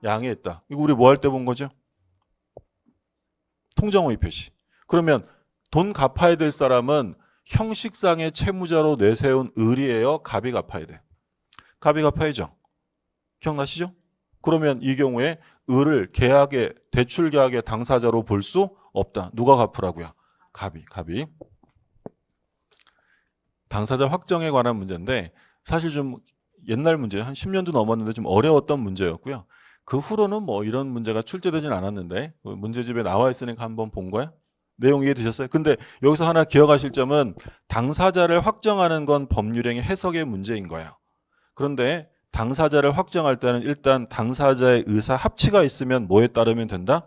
양해했다. 이거 우리 뭐 할 때 본 거죠? 통정호의 표시. 그러면 돈 갚아야 될 사람은 형식상의 채무자로 내세운 을이에요? 갑이 갚아야 돼? 갑이 갚아야죠. 기억나시죠? 그러면 이 경우에 을을 대출 계약의 당사자로 볼 수 없다. 누가 갚으라고요? 갑이. 당사자 확정에 관한 문제인데 사실 좀 옛날 문제, 한 10년도 넘었는데 좀 어려웠던 문제였고요. 그 후로는 뭐 이런 문제가 출제되진 않았는데 문제집에 나와 있으니까 한번 본 거야? 내용 이해되셨어요? 근데 여기서 하나 기억하실 점은 당사자를 확정하는 건 법률행위 해석의 문제인 거예요. 그런데 당사자를 확정할 때는 일단 당사자의 의사 합치가 있으면 뭐에 따르면 된다?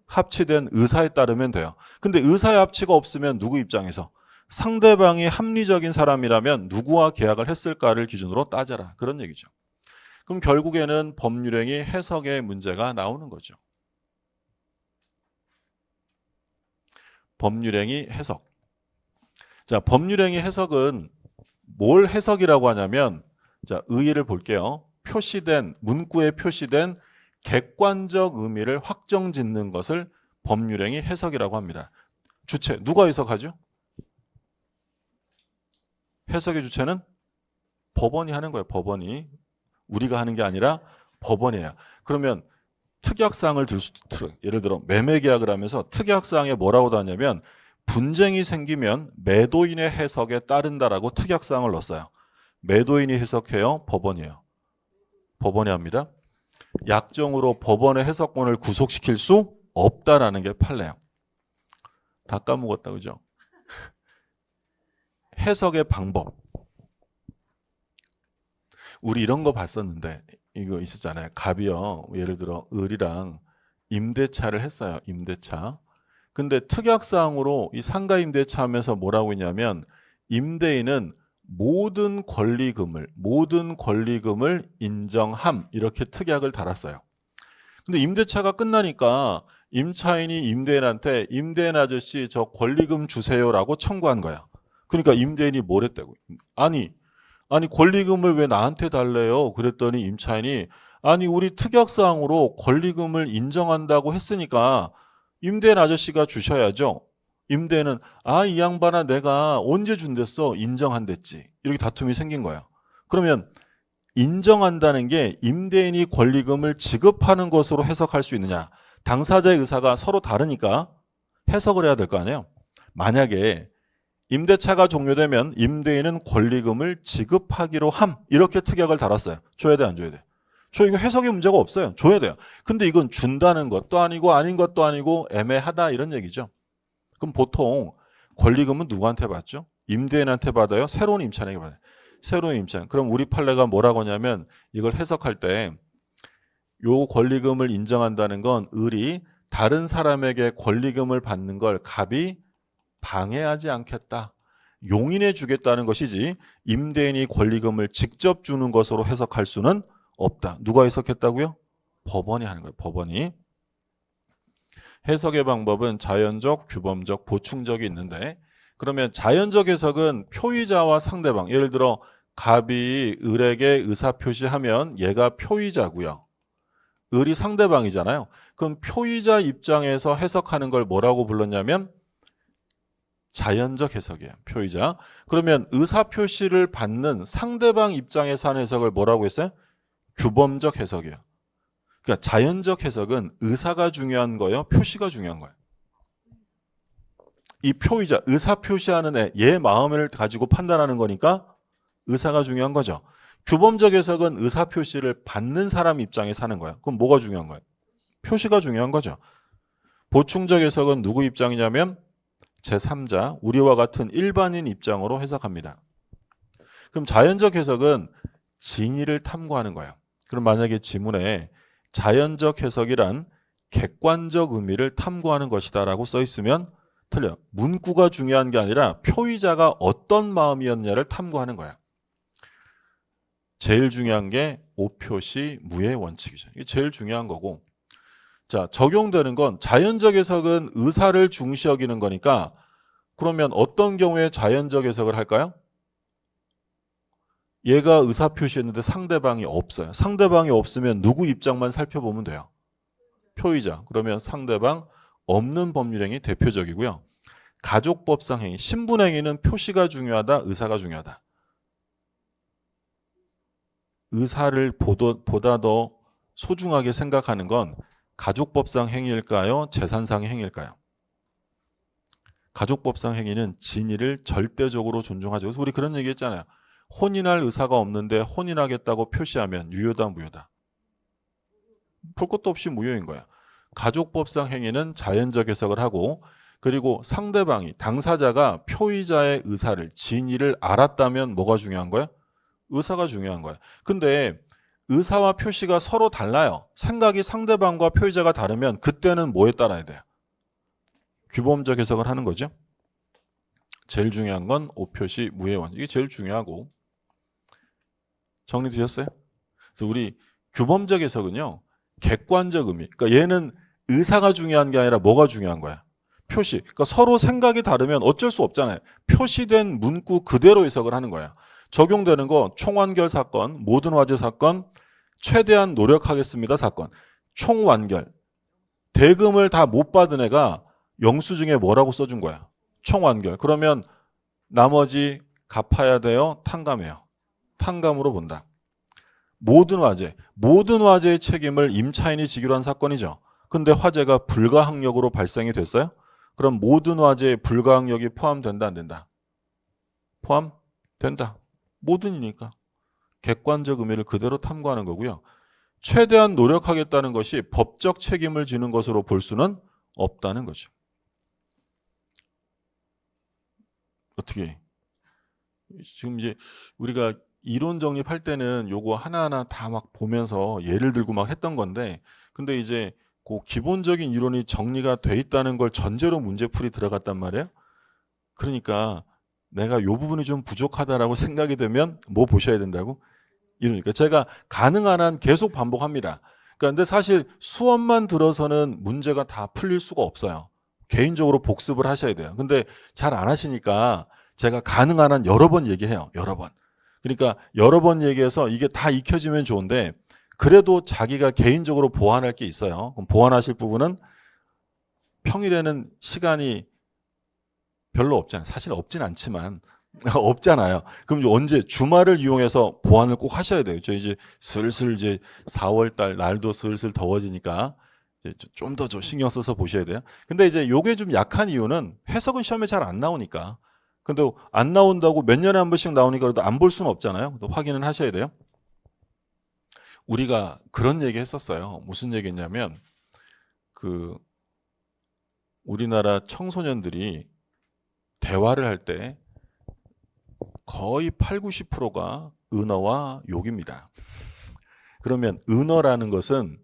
합치된 의사에 따르면 돼요. 근데 의사의 합치가 없으면 누구 입장에서? 상대방이 합리적인 사람이라면 누구와 계약을 했을까를 기준으로 따져라. 그런 얘기죠. 그럼 결국에는 법률행위 해석의 문제가 나오는 거죠. 법률행위 해석. 자, 법률행위 해석은 뭘 해석이라고 하냐면 자, 의의를 볼게요. 문구에 표시된 객관적 의미를 확정짓는 것을 법률행위 해석이라고 합니다. 주체, 누가 해석하죠? 해석의 주체는 법원이 하는 거예요. 법원이. 우리가 하는 게 아니라 법원이에요. 그러면 특약사항을 예를 들어 매매 계약을 하면서 특약사항에 뭐라고 하냐면 분쟁이 생기면 매도인의 해석에 따른다라고 특약사항을 넣었어요. 매도인이 해석해요? 법원이에요? 법원이 합니다. 약정으로 법원의 해석권을 구속시킬 수 없다라는 게 판례예요. 다 까먹었다, 그죠? 해석의 방법. 우리 이런 거 봤었는데 이거 있었잖아요. 갑이요. 예를 들어 을이랑 임대차를 했어요. 임대차. 근데 특약사항으로 이 상가임대차 하면서 뭐라고 했냐면 임대인은 모든 권리금을 인정함 이렇게 특약을 달았어요. 근데 임대차가 끝나니까 임차인이 임대인한테 임대인 아저씨 저 권리금 주세요라고 청구한 거야. 그러니까 임대인이 뭘 했다고? 아니 권리금을 왜 나한테 달래요? 그랬더니 임차인이 아니 우리 특약사항으로 권리금을 인정한다고 했으니까 임대인 아저씨가 주셔야죠. 임대인은 이 양반아 내가 언제 준댔어? 인정한댔지. 이렇게 다툼이 생긴 거야. 그러면 인정한다는 게 임대인이 권리금을 지급하는 것으로 해석할 수 있느냐? 당사자의 의사가 서로 다르니까 해석을 해야 될 거 아니에요. 만약에 임대차가 종료되면 임대인은 권리금을 지급하기로 함. 이렇게 특약을 달았어요. 줘야 돼, 안 줘야 돼? 이거 해석의 문제가 없어요. 줘야 돼요. 근데 이건 준다는 것도 아니고 아닌 것도 아니고 애매하다 이런 얘기죠. 그럼 보통 권리금은 누구한테 받죠? 임대인한테 받아요? 새로운 임차인에게 받아요? 새로운 임차인. 그럼 우리 판례가 뭐라고 하냐면 이걸 해석할 때 요 권리금을 인정한다는 건 을이 다른 사람에게 권리금을 받는 걸 갑이 방해하지 않겠다. 용인해 주겠다는 것이지 임대인이 권리금을 직접 주는 것으로 해석할 수는 없다. 누가 해석했다고요? 법원이 하는 거예요. 법원이. 해석의 방법은 자연적, 규범적, 보충적이 있는데 그러면 자연적 해석은 표의자와 상대방 예를 들어 갑이 을에게 의사표시하면 얘가 표의자고요. 을이 상대방이잖아요. 그럼 표의자 입장에서 해석하는 걸 뭐라고 불렀냐면 자연적 해석이에요. 표의자. 그러면 의사표시를 받는 상대방 입장에서 하는 해석을 뭐라고 했어요? 규범적 해석이에요. 그러니까 자연적 해석은 의사가 중요한 거예요? 표시가 중요한 거예요? 이 표의자, 의사표시하는 얘 마음을 가지고 판단하는 거니까 의사가 중요한 거죠. 규범적 해석은 의사표시를 받는 사람 입장에서 하는 거예요. 그럼 뭐가 중요한 거예요? 표시가 중요한 거죠. 보충적 해석은 누구 입장이냐면 제3자, 우리와 같은 일반인 입장으로 해석합니다. 그럼 자연적 해석은 진위를 탐구하는 거예요. 그럼 만약에 지문에 자연적 해석이란 객관적 의미를 탐구하는 것이다 라고 써 있으면 틀려. 문구가 중요한 게 아니라 표의자가 어떤 마음이었냐를 탐구하는 거야. 제일 중요한 게 오표시 무의 원칙이죠. 이게 제일 중요한 거고. 자, 적용되는 건 자연적 해석은 의사를 중시 여기는 거니까 그러면 어떤 경우에 자연적 해석을 할까요? 얘가 의사 표시했는데 상대방이 없어요. 상대방이 없으면 누구 입장만 살펴보면 돼요. 표의자. 그러면 상대방 없는 법률행위 대표적이고요. 가족법상 행위, 신분행위는 표시가 중요하다, 의사가 중요하다. 의사를 보다 더 소중하게 생각하는 건 가족법상 행위일까요? 재산상 행위일까요? 가족법상 행위는 진위를 절대적으로 존중하죠. 그래서 우리 그런 얘기 했잖아요. 혼인할 의사가 없는데 혼인하겠다고 표시하면 유효다, 무효다? 볼 것도 없이 무효인 거야. 가족법상 행위는 자연적 해석을 하고 그리고 상대방이 당사자가 표의자의 의사를 진위를 알았다면 뭐가 중요한 거야? 의사가 중요한 거야. 근데 의사와 표시가 서로 달라요. 생각이 상대방과 표의자가 다르면 그때는 뭐에 따라야 돼요? 규범적 해석을 하는 거죠. 제일 중요한 건 오표시 무의 원칙. 이게 제일 중요하고 정리되셨어요? 그래서 우리 규범적 해석은요. 객관적 의미. 그러니까 얘는 의사가 중요한 게 아니라 뭐가 중요한 거야? 표시. 그러니까 서로 생각이 다르면 어쩔 수 없잖아요. 표시된 문구 그대로 해석을 하는 거야. 적용되는 거 총완결 사건, 모든 화재 사건, 최대한 노력하겠습니다 사건. 총완결. 대금을 다 못 받은 애가 영수증에 뭐라고 써준 거야? 총완결. 그러면 나머지 갚아야 돼요? 탕감해요? 탕감으로 본다. 모든 화재의 책임을 임차인이 지기로 한 사건이죠. 근데 화재가 불가항력으로 발생이 됐어요? 그럼 모든 화재에 불가항력이 포함된다, 안 된다? 포함된다. 모든이니까. 객관적 의미를 그대로 탐구하는 거고요. 최대한 노력하겠다는 것이 법적 책임을 지는 것으로 볼 수는 없다는 거죠. 어떻게? 지금 이제 우리가 이론 정립할 때는 요거 하나하나 다 막 보면서 예를 들고 막 했던 건데 근데 이제 그 기본적인 이론이 정리가 돼 있다는 걸 전제로 문제풀이 들어갔단 말이에요. 그러니까 내가 이 부분이 좀 부족하다라고 생각이 되면 뭐 보셔야 된다고? 이러니까 제가 가능한 한 계속 반복합니다. 그런데 사실 수업만 들어서는 문제가 다 풀릴 수가 없어요. 개인적으로 복습을 하셔야 돼요. 근데 잘 안 하시니까 제가 가능한 한 여러 번 얘기해요. 여러 번. 그러니까 여러 번 얘기해서 이게 다 익혀지면 좋은데 그래도 자기가 개인적으로 보완할 게 있어요. 그럼 보완하실 부분은 평일에는 시간이 별로 없잖아요. 사실 없진 않지만 없잖아요. 그럼 언제 주말을 이용해서 보완을 꼭 하셔야 돼요. 저 이제 슬슬 이제 4월 달 날도 슬슬 더워지니까 좀 더 신경 써서 보셔야 돼요. 근데 이제 요게 좀 약한 이유는 해석은 시험에 잘 안 나오니까. 근데 안 나온다고 몇 년에 한 번씩 나오니까 그래도 안 볼 수는 없잖아요. 또 확인은 하셔야 돼요. 우리가 그런 얘기 했었어요. 무슨 얘기했냐면 그 우리나라 청소년들이 대화를 할 때 거의 8, 90%가 은어와 욕입니다. 그러면 은어라는 것은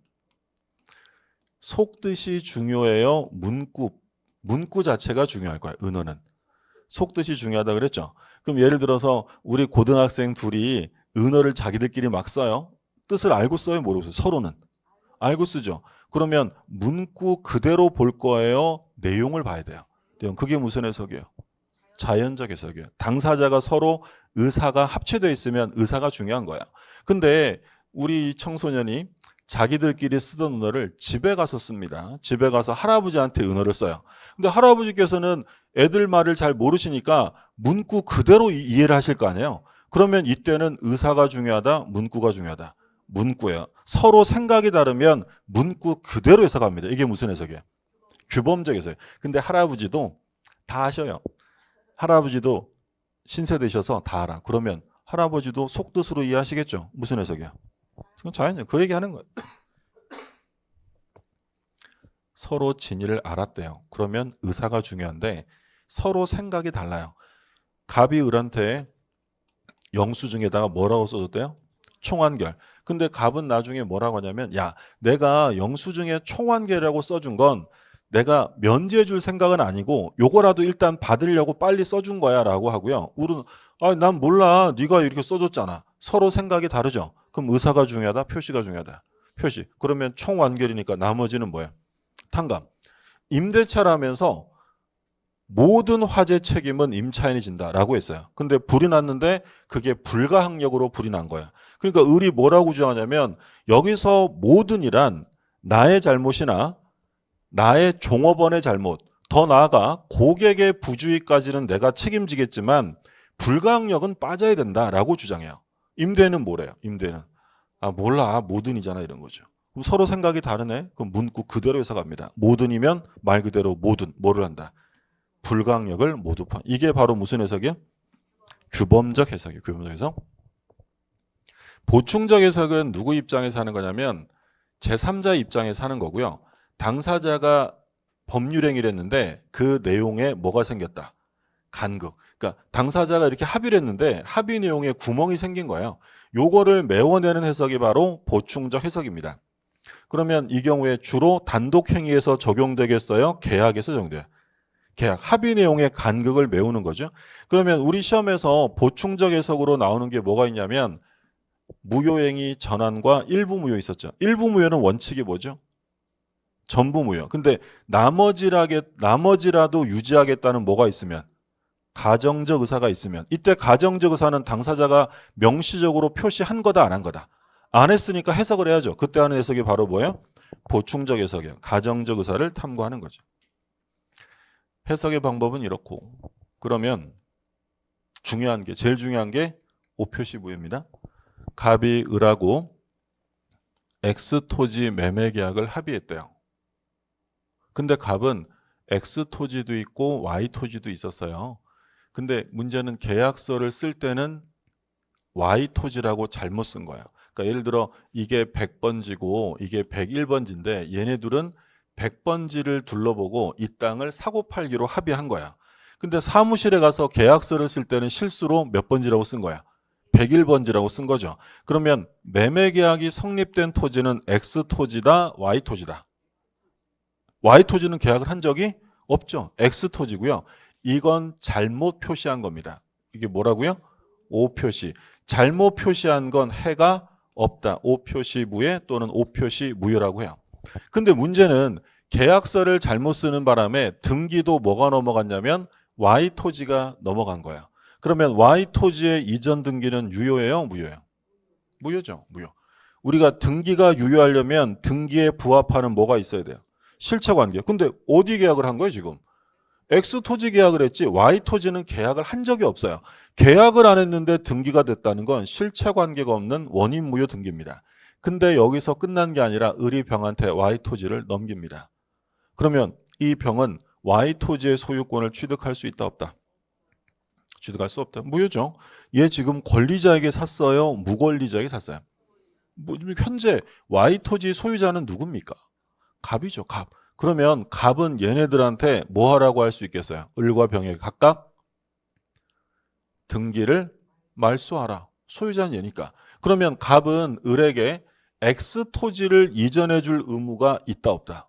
속뜻이 중요해요? 문구 자체가 중요할 거예요. 은어는. 속뜻이 중요하다 그랬죠. 그럼 예를 들어서 우리 고등학생 둘이 은어를 자기들끼리 막 써요. 뜻을 알고 써요? 모르고 써요? 서로는. 알고 쓰죠. 그러면 문구 그대로 볼 거예요? 내용을 봐야 돼요. 그게 무슨 해석이에요? 자연적 해석이에요. 당사자가 서로 의사가 합체되어 있으면 의사가 중요한 거야. 근데 우리 청소년이 자기들끼리 쓰던 은어를 집에 가서 씁니다. 집에 가서 할아버지한테 은어를 써요. 근데 할아버지께서는 애들 말을 잘 모르시니까 문구 그대로 이해를 하실 거 아니에요. 그러면 이때는 의사가 중요하다, 문구가 중요하다. 문구예요. 서로 생각이 다르면 문구 그대로 해석합니다. 이게 무슨 해석이에요? 규범적 해석이에요. 근데 할아버지도 다 하셔요. 할아버지도 신세되셔서 다 알아. 그러면 할아버지도 속뜻으로 이해하시겠죠? 무슨 해석이야? 그건 자연이에요. 그 얘기하는 거예요. 서로 진위를 알았대요. 그러면 의사가 중요한데 서로 생각이 달라요. 갑이 을한테 영수증에다가 뭐라고 써줬대요? 총환결. 근데 갑은 나중에 뭐라고 하냐면 야 내가 영수증에 총환결이라고 써준 건 내가 면제해 줄 생각은 아니고 요거라도 일단 받으려고 빨리 써준 거야 라고 하고요. 울은 난 몰라. 네가 이렇게 써줬잖아. 서로 생각이 다르죠. 그럼 의사가 중요하다? 표시가 중요하다? 표시. 그러면 총완결이니까 나머지는 뭐야? 탕감. 임대차라면서 모든 화재 책임은 임차인이 진다라고 했어요. 근데 불이 났는데 그게 불가항력으로 불이 난 거야. 그러니까 을이 뭐라고 주장하냐면 여기서 모든이란 나의 잘못이나 나의 종업원의 잘못, 더 나아가 고객의 부주의까지는 내가 책임지겠지만 불가항력은 빠져야 된다라고 주장해요. 임대는 뭐래요? 임대는 몰라 모든이잖아 이런 거죠. 그럼 서로 생각이 다르네. 그럼 문구 그대로 해석합니다. 모든이면 말 그대로 모든 뭐를 한다? 불가항력을 모두 포함. 이게 바로 무슨 해석이에요? 규범적 해석이에요. 규범적 해석. 보충적 해석은 누구 입장에서 하는 거냐면 제3자 입장에서 하는 거고요. 당사자가 법률행위를 했는데 그 내용에 뭐가 생겼다? 간극. 그러니까 당사자가 이렇게 합의를 했는데 합의 내용에 구멍이 생긴 거예요. 요거를 메워내는 해석이 바로 보충적 해석입니다. 그러면 이 경우에 주로 단독행위에서 적용되겠어요? 계약에서 적용돼요? 계약, 합의 내용의 간극을 메우는 거죠. 그러면 우리 시험에서 보충적 해석으로 나오는 게 뭐가 있냐면 무효행위 전환과 일부 무효 있었죠. 일부 무효는 원칙이 뭐죠? 전부 무효. 근데 나머지라도 유지하겠다는 뭐가 있으면 가정적 의사가 있으면 이때 가정적 의사는 당사자가 명시적으로 표시한 거다 안 한 거다. 안 했으니까 해석을 해야죠. 그때 하는 해석이 바로 뭐예요? 보충적 해석이에요. 가정적 의사를 탐구하는 거죠. 해석의 방법은 이렇고 그러면 제일 중요한 게 오표시 무효입니다. 갑이 을하고 X토지 매매 계약을 합의했대요. 근데 갑은 X토지도 있고 Y토지도 있었어요. 근데 문제는 계약서를 쓸 때는 Y토지라고 잘못 쓴 거예요. 그러니까 예를 들어 이게 100번지고 이게 101번지인데 얘네들은 100번지를 둘러보고 이 땅을 사고 팔기로 합의한 거야. 근데 사무실에 가서 계약서를 쓸 때는 실수로 몇 번지라고 쓴 거야? 101번지라고 쓴 거죠. 그러면 매매 계약이 성립된 토지는 X토지다, Y토지다. Y 토지는 계약을 한 적이 없죠. X 토지고요. 이건 잘못 표시한 겁니다. 이게 뭐라고요? O 표시. 잘못 표시한 건 해가 없다. O 표시 무효 또는 O 표시 무효라고 해요. 근데 문제는 계약서를 잘못 쓰는 바람에 등기도 뭐가 넘어갔냐면 Y 토지가 넘어간 거야. 그러면 Y 토지의 이전 등기는 유효예요, 무효예요? 무효죠, 무효. 우리가 등기가 유효하려면 등기에 부합하는 뭐가 있어야 돼요? 실체 관계. 근데 어디 계약을 한 거예요, 지금? X 토지 계약을 했지 Y 토지는 계약을 한 적이 없어요. 계약을 안 했는데 등기가 됐다는 건 실체 관계가 없는 원인 무효 등기입니다. 근데 여기서 끝난 게 아니라 을이병한테 Y 토지를 넘깁니다. 그러면 이 병은 Y 토지의 소유권을 취득할 수 있다 없다? 취득할 수 없다. 무효죠. 얘 지금 권리자에게 샀어요? 무권리자에게 샀어요? 현재 Y 토지 소유자는 누굽니까? 갑이죠. 갑. 그러면 갑은 얘네들한테 뭐 하라고 할 수 있겠어요? 을과 병에게 각각 등기를 말소하라. 소유자는 얘니까. 그러면 갑은 을에게 X 토지를 이전해 줄 의무가 있다 없다?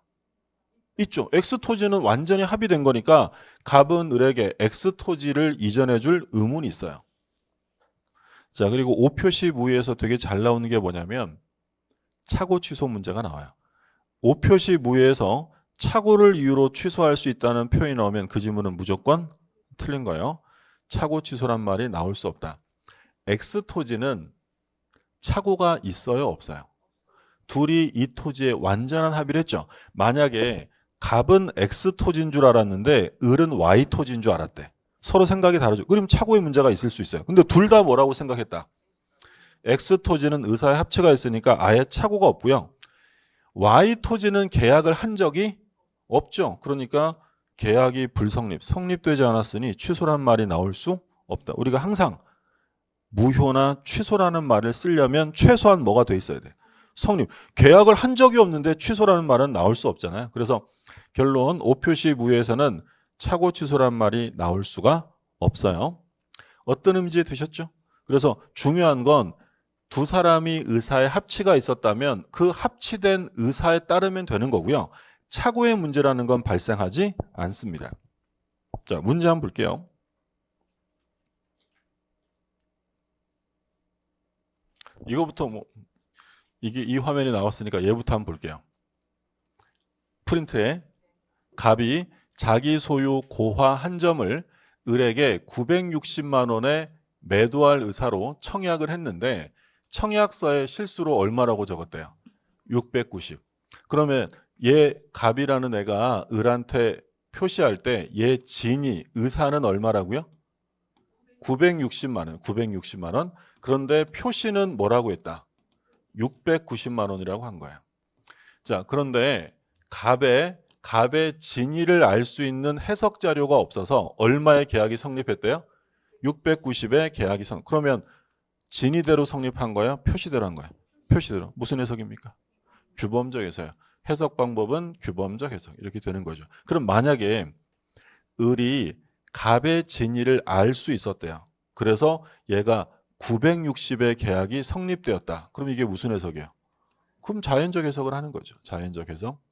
있죠. X 토지는 완전히 합의된 거니까 갑은 을에게 X 토지를 이전해 줄 의무는 있어요. 자, 그리고 O 표시 무효에서 되게 잘 나오는 게 뭐냐면 착오 취소 문제가 나와요. O 표시 무효에서 착오를 이유로 취소할 수 있다는 표현이 나오면 그 지문은 무조건 틀린 거예요. 착오 취소란 말이 나올 수 없다. X 토지는 착오가 있어요, 없어요? 둘이 이 토지에 완전한 합의를 했죠. 만약에 갑은 X 토지인 줄 알았는데 을은 Y 토지인 줄 알았대. 서로 생각이 다르죠. 그럼 착오의 문제가 있을 수 있어요. 근데 둘 다 뭐라고 생각했다? X 토지는 의사의 합치가 있으니까 아예 착오가 없고요. Y 토지는 계약을 한 적이 없죠. 그러니까 계약이 불성립, 성립되지 않았으니 취소란 말이 나올 수 없다. 우리가 항상 무효나 취소라는 말을 쓰려면 최소한 뭐가 돼 있어야 돼? 성립. 계약을 한 적이 없는데 취소라는 말은 나올 수 없잖아요. 그래서 결론 O 표시 무효에서는 착오 취소란 말이 나올 수가 없어요. 어떤 의미인지 되셨죠? 그래서 중요한 건 두 사람이 의사의 합치가 있었다면 그 합치된 의사에 따르면 되는 거고요. 착오의 문제라는 건 발생하지 않습니다. 자, 문제 한번 볼게요. 이거부터 이게 이 화면이 나왔으니까 얘부터 한번 볼게요. 프린트에 갑이 자기 소유 고화 한 점을 을에게 960만 원에 매도할 의사로 청약을 했는데 청약서에 실수로 얼마라고 적었대요? 690. 그러면 얘 갑이라는 애가 을한테 표시할 때 얘 진이 의사는 얼마라고요? 960만 원. 960만 원. 그런데 표시는 뭐라고 했다? 690만 원이라고 한 거야. 자, 그런데 갑의 진위를 알 수 있는 해석 자료가 없어서 얼마의 계약이 성립했대요? 690의 계약이 그러면 진위대로 성립한 거야? 표시대로 한 거야? 표시대로. 무슨 해석입니까? 규범적 해석이에요. 해석 방법은 규범적 해석. 이렇게 되는 거죠. 그럼 만약에 을이 갑의 진위를 알 수 있었대요. 그래서 얘가 960의 계약이 성립되었다. 그럼 이게 무슨 해석이에요? 그럼 자연적 해석을 하는 거죠. 자연적 해석.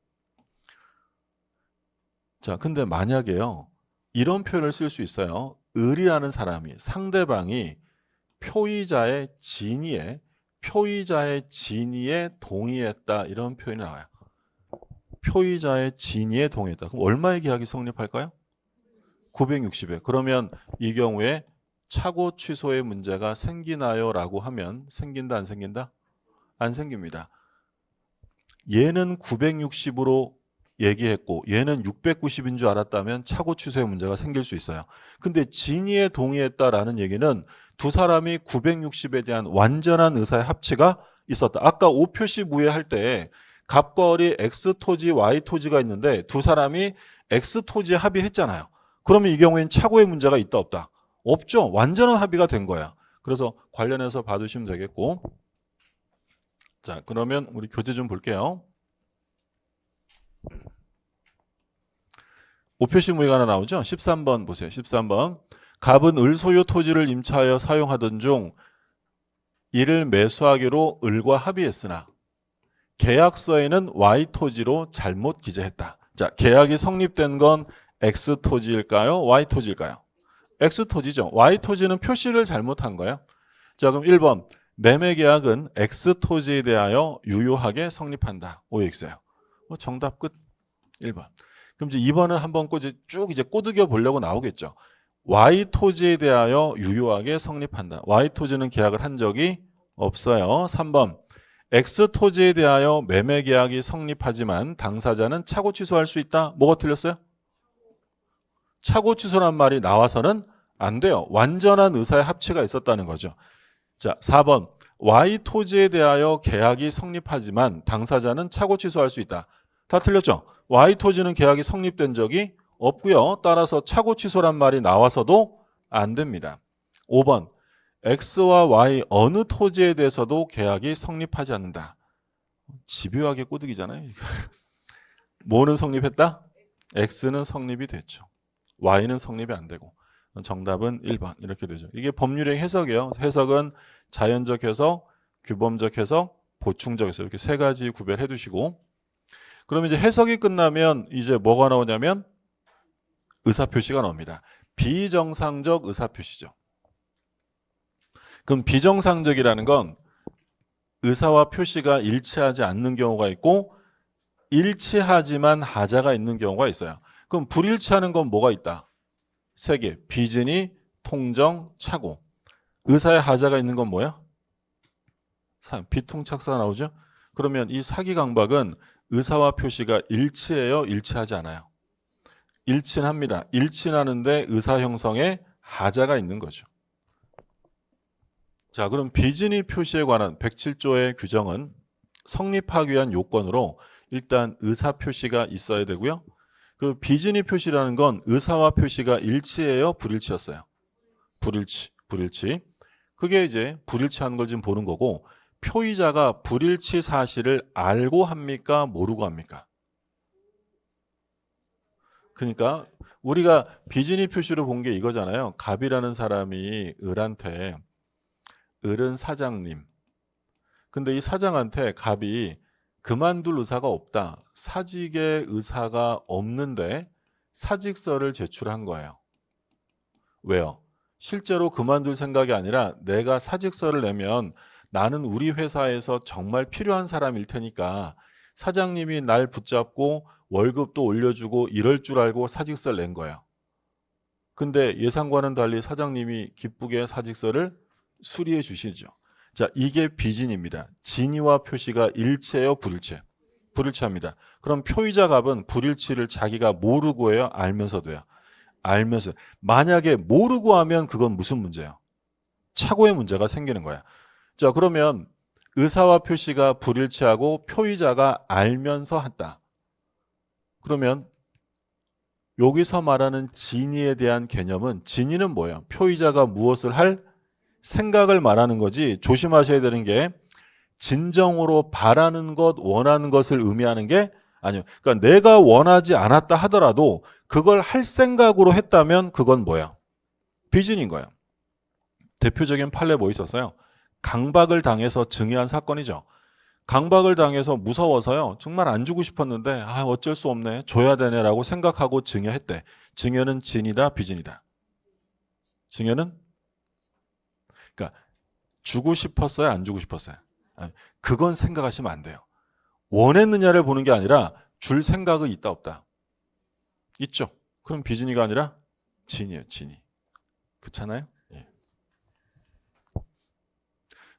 자, 근데 만약에요. 이런 표현을 쓸 수 있어요. 을이라는 사람이 상대방이 표의자의 진위에 동의했다. 이런 표현이 나와요. 표의자의 진위에 동의했다. 그럼 얼마의 계약이 성립할까요? 960에. 그러면 이 경우에 착오 취소의 문제가 생기나요? 라고 하면 생긴다, 안 생긴다? 안 생깁니다. 얘는 960으로 얘기했고 얘는 690인 줄 알았다면 착오 취소의 문제가 생길 수 있어요. 근데 진위에 동의했다라는 얘기는 두 사람이 960에 대한 완전한 의사의 합치가 있었다. 아까 O 표시 무효할 때 갑과 을이 X 토지, Y 토지가 있는데 두 사람이 X 토지에 합의했잖아요. 그러면 이 경우에는 착오의 문제가 있다 없다? 없죠. 완전한 합의가 된 거야. 그래서 관련해서 봐두시면 되겠고. 자, 그러면 우리 교재 좀 볼게요. 오표시 무효가 하나 나오죠? 13번 보세요. 13번. 갑은 을 소유 토지를 임차하여 사용하던 중 이를 매수하기로 을과 합의했으나 계약서에는 Y 토지로 잘못 기재했다. 자, 계약이 성립된 건 X 토지일까요? Y 토지일까요? X 토지죠. Y 토지는 표시를 잘못한 거예요. 자, 그럼 1번. 매매 계약은 X 토지에 대하여 유효하게 성립한다. OX예요. 정답 끝. 1번. 그럼 이제 2번은 한번 쭉 이제 꼬드겨 보려고 나오겠죠. Y 토지에 대하여 유효하게 성립한다. Y 토지는 계약을 한 적이 없어요. 3번. X 토지에 대하여 매매 계약이 성립하지만 당사자는 차고 취소할 수 있다. 뭐가 틀렸어요? 차고 취소란 말이 나와서는 안 돼요. 완전한 의사의 합치가 있었다는 거죠. 자, 4번. Y 토지에 대하여 계약이 성립하지만 당사자는 차고 취소할 수 있다. 다 틀렸죠? Y 토지는 계약이 성립된 적이 없고요. 따라서 차고 취소란 말이 나와서도 안 됩니다. 5번. X와 Y 어느 토지에 대해서도 계약이 성립하지 않는다. 집요하게 꼬드기잖아요. 뭐는 성립했다? X는 성립이 됐죠. Y는 성립이 안 되고. 정답은 1번 이렇게 되죠. 이게 법률의 해석이에요. 해석은 자연적 해석, 규범적 해석, 보충적 해석 이렇게 세 가지 구별해 두시고 그러면 이제 해석이 끝나면 이제 뭐가 나오냐면 의사표시가 나옵니다. 비정상적 의사표시죠. 그럼 비정상적이라는 건 의사와 표시가 일치하지 않는 경우가 있고 일치하지만 하자가 있는 경우가 있어요. 그럼 불일치하는 건 뭐가 있다? 세 개. 비진이, 통정, 차고. 의사의 하자가 있는 건 뭐야? 비통착사가 나오죠? 그러면 이 사기강박은 의사와 표시가 일치해요? 일치하지 않아요? 일치는 합니다. 일치는 하는데 의사 형성에 하자가 있는 거죠. 자, 그럼 비진이 표시에 관한 107조의 규정은 성립하기 위한 요건으로 일단 의사 표시가 있어야 되고요. 그 비진이 표시라는 건 의사와 표시가 일치해요? 불일치였어요? 불일치. 그게 이제 불일치하는 걸 지금 보는 거고 표의자가 불일치 사실을 알고 합니까? 모르고 합니까? 그러니까 우리가 비진이 표시로 본 게 이거잖아요. 갑이라는 사람이 을한테 을은 사장님. 근데 이 사장한테 갑이 그만둘 의사가 없다. 사직의 의사가 없는데 사직서를 제출한 거예요. 왜요? 실제로 그만둘 생각이 아니라 내가 사직서를 내면 나는 우리 회사에서 정말 필요한 사람일 테니까 사장님이 날 붙잡고 월급도 올려주고 이럴 줄 알고 사직서를 낸 거예요. 근데 예상과는 달리 사장님이 기쁘게 사직서를 수리해 주시죠. 자, 이게 비진입니다. 진위와 표시가 일치해요, 불일치? 불일치합니다. 그럼 표의자 갑은 불일치를 자기가 모르고 해요, 알면서도 해요? 알면서. 만약에 모르고 하면 그건 무슨 문제예요? 착오의 문제가 생기는 거야. 자, 그러면 의사와 표시가 불일치하고 표의자가 알면서 했다. 그러면 여기서 말하는 진위에 대한 개념은 진위는 뭐예요? 표의자가 무엇을 할 생각을 말하는 거지. 조심하셔야 되는 게 진정으로 바라는 것, 원하는 것을 의미하는 게 아니에요. 그러니까 내가 원하지 않았다 하더라도 그걸 할 생각으로 했다면 그건 뭐야? 비진인 거예요. 대표적인 판례 뭐 있었어요? 강박을 당해서 증여한 사건이죠. 강박을 당해서 무서워서요. 정말 안 주고 싶었는데 어쩔 수 없네. 줘야 되네라고 생각하고 증여했대. 증여는 진이다, 비진이다. 증여는 그러니까 주고 싶었어요, 안 주고 싶었어요? 그건 생각하시면 안 돼요. 원했느냐를 보는 게 아니라 줄 생각은 있다 없다. 있죠. 그럼 비진이가 아니라 진이에요. 진이. 그렇잖아요. 예.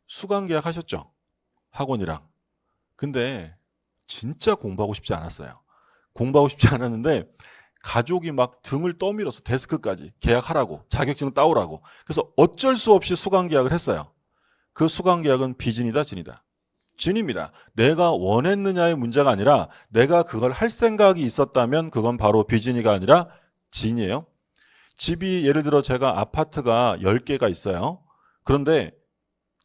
수강 계약 하셨죠? 학원이랑. 근데 진짜 공부하고 싶지 않았어요. 공부하고 싶지 않았는데 가족이 막 등을 떠밀어서 데스크까지 계약하라고 자격증 따오라고. 그래서 어쩔 수 없이 수강 계약을 했어요. 그 수강 계약은 비진이다, 진이다? 진입니다. 내가 원했느냐의 문제가 아니라 내가 그걸 할 생각이 있었다면 그건 바로 비진이가 아니라 진이에요. 집이 예를 들어 제가 아파트가 10개가 있어요. 그런데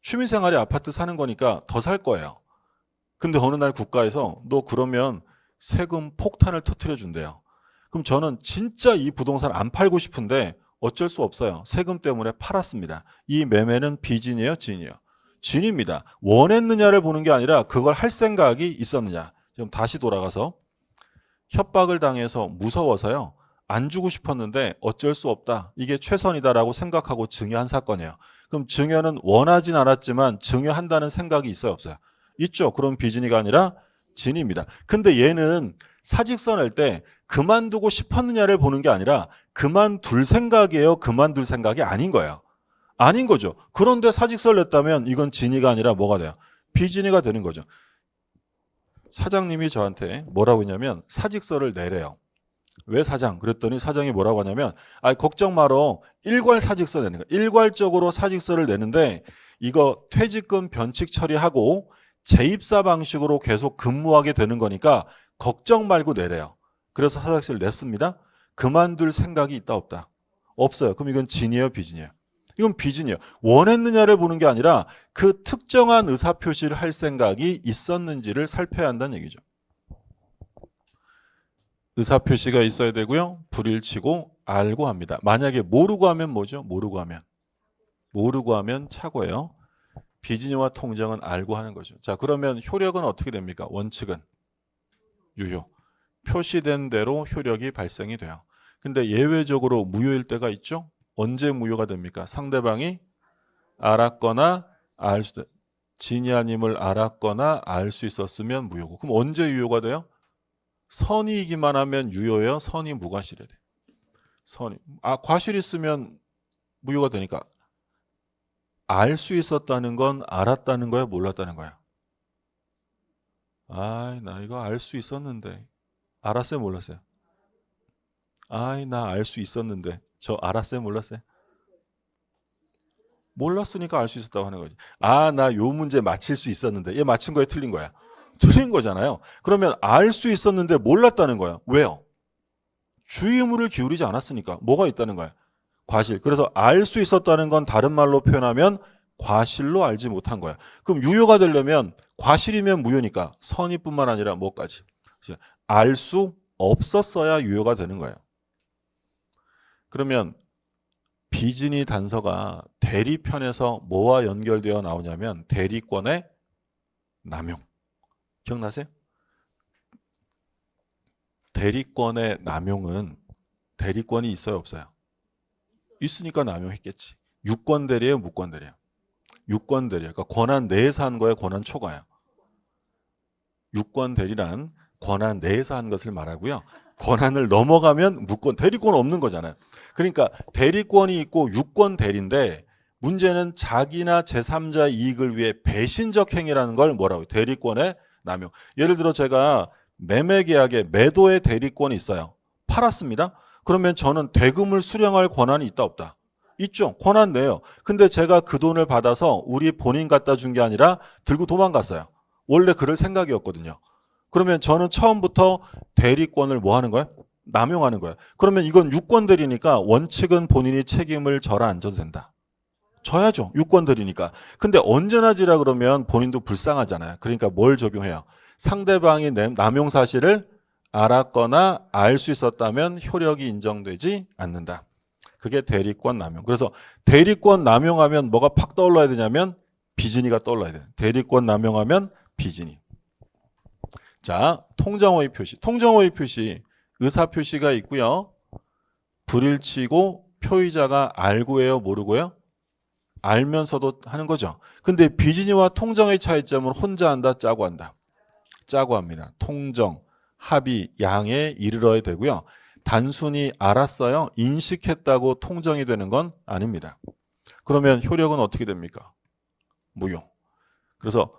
취미생활에 아파트 사는 거니까 더 살 거예요. 근데 어느 날 국가에서 너 그러면 세금 폭탄을 터뜨려 준대요. 그럼 저는 진짜 이 부동산 안 팔고 싶은데 어쩔 수 없어요. 세금 때문에 팔았습니다. 이 매매는 비진이에요, 진이에요? 진입니다. 원했느냐를 보는 게 아니라 그걸 할 생각이 있었느냐. 지금 다시 돌아가서 협박을 당해서 무서워서요. 안 주고 싶었는데 어쩔 수 없다. 이게 최선이다라고 생각하고 증여한 사건이에요. 그럼 증여는 원하진 않았지만 증여한다는 생각이 있어요, 없어요? 있죠. 그럼 비진이가 아니라 진입니다. 근데 얘는 사직서 낼 때 그만두고 싶었느냐를 보는 게 아니라 그만둘 생각이에요, 그만둘 생각이 아닌 거예요. 아닌 거죠. 그런데 사직서를 냈다면 이건 진이가 아니라 뭐가 돼요? 비진이가 되는 거죠. 사장님이 저한테 뭐라고 했냐면 사직서를 내래요. 왜 사장? 그랬더니 사장이 뭐라고 하냐면 걱정 말어. 일괄 사직서 내는 거야. 일괄적으로 사직서를 내는데 이거 퇴직금 변칙 처리하고 재입사 방식으로 계속 근무하게 되는 거니까 걱정 말고 내래요. 그래서 사직서를 냈습니다. 그만둘 생각이 있다 없다? 없어요. 그럼 이건 진이에요, 비진이에요? 이건 비진이에요. 원했느냐를 보는 게 아니라 그 특정한 의사표시를 할 생각이 있었는지를 살펴야 한다는 얘기죠. 의사표시가 있어야 되고요. 불일치고 알고 합니다. 만약에 모르고 하면 뭐죠? 모르고 하면 착오예요. 비진이와 통정은 알고 하는 거죠. 자, 그러면 효력은 어떻게 됩니까? 원칙은 유효. 표시된 대로 효력이 발생이 돼요. 근데 예외적으로 무효일 때가 있죠? 언제 무효가 됩니까? 상대방이 알았거나 진이 아님을 알았거나 알 수 있었으면 무효고. 그럼 언제 유효가 돼요? 선이이기만 하면 유효예요. 선이 무과실이 돼요. 선이. 과실 있으면 무효가 되니까 알 수 있었다는 건 알았다는 거야, 몰랐다는 거야? 나 이거 알 수 있었는데. 알았어요, 몰랐어요? 나 알 수 있었는데. 저 알았어요, 몰랐어요? 몰랐으니까 알 수 있었다고 하는 거지. 나 요 문제 맞힐 수 있었는데. 얘 맞힌 거에 틀린 거야. 틀린 거잖아요. 그러면 알 수 있었는데 몰랐다는 거야. 왜요? 주의 의무를 기울이지 않았으니까. 뭐가 있다는 거야? 과실. 그래서 알 수 있었다는 건 다른 말로 표현하면 과실로 알지 못한 거야. 그럼 유효가 되려면 과실이면 무효니까 선의뿐만 아니라 뭐까지? 알 수 없었어야 유효가 되는 거예요. 그러면 비진이 단서가 대리편에서 뭐와 연결되어 나오냐면 대리권의 남용. 기억나세요? 대리권의 남용은 대리권이 있어요, 없어요? 있으니까 남용했겠지. 유권 대리예요, 무권 대리예요? 유권 대리. 그러니까 권한 내에서 한 거예요, 권한 초과예요? 유권 대리란 권한 내에서 한 것을 말하고요. 권한을 넘어가면 무권, 대리권 없는 거잖아요. 그러니까 대리권이 있고 유권 대리인데 문제는 자기나 제3자 이익을 위해 배신적 행위라는 걸 뭐라고 해요? 대리권의 남용. 예를 들어 제가 매매 계약에 매도의 대리권이 있어요. 팔았습니다. 그러면 저는 대금을 수령할 권한이 있다 없다? 있죠. 권한 내요. 근데 제가 그 돈을 받아서 우리 본인 갖다 준 게 아니라 들고 도망갔어요. 원래 그럴 생각이었거든요. 그러면 저는 처음부터 대리권을 뭐 하는 거야? 남용하는 거야. 그러면 이건 유권 대리니까 원칙은 본인이 책임을 져라 안 져도 된다. 져야죠. 유권 대리니까. 근데 언제나 지라 그러면 본인도 불쌍하잖아요. 그러니까 뭘 적용해요? 상대방이 남용 사실을 알았거나 알 수 있었다면 효력이 인정되지 않는다. 그게 대리권 남용. 그래서 대리권 남용하면 뭐가 팍 떠올라야 되냐면 비진이가 떠올라야 돼요. 대리권 남용하면 비진이. 자, 통정호의 표시. 통정호의 표시, 의사 표시가 있고요. 불일치고 표의자가 알고 해요, 모르고요? 알면서도 하는 거죠. 근데 비진이와 통정의 차이점은 혼자 한다, 짜고 한다. 짜고 합니다. 통정, 합의, 양에 이르러야 되고요. 단순히 알았어요, 인식했다고 통정이 되는 건 아닙니다. 그러면 효력은 어떻게 됩니까? 무효. 그래서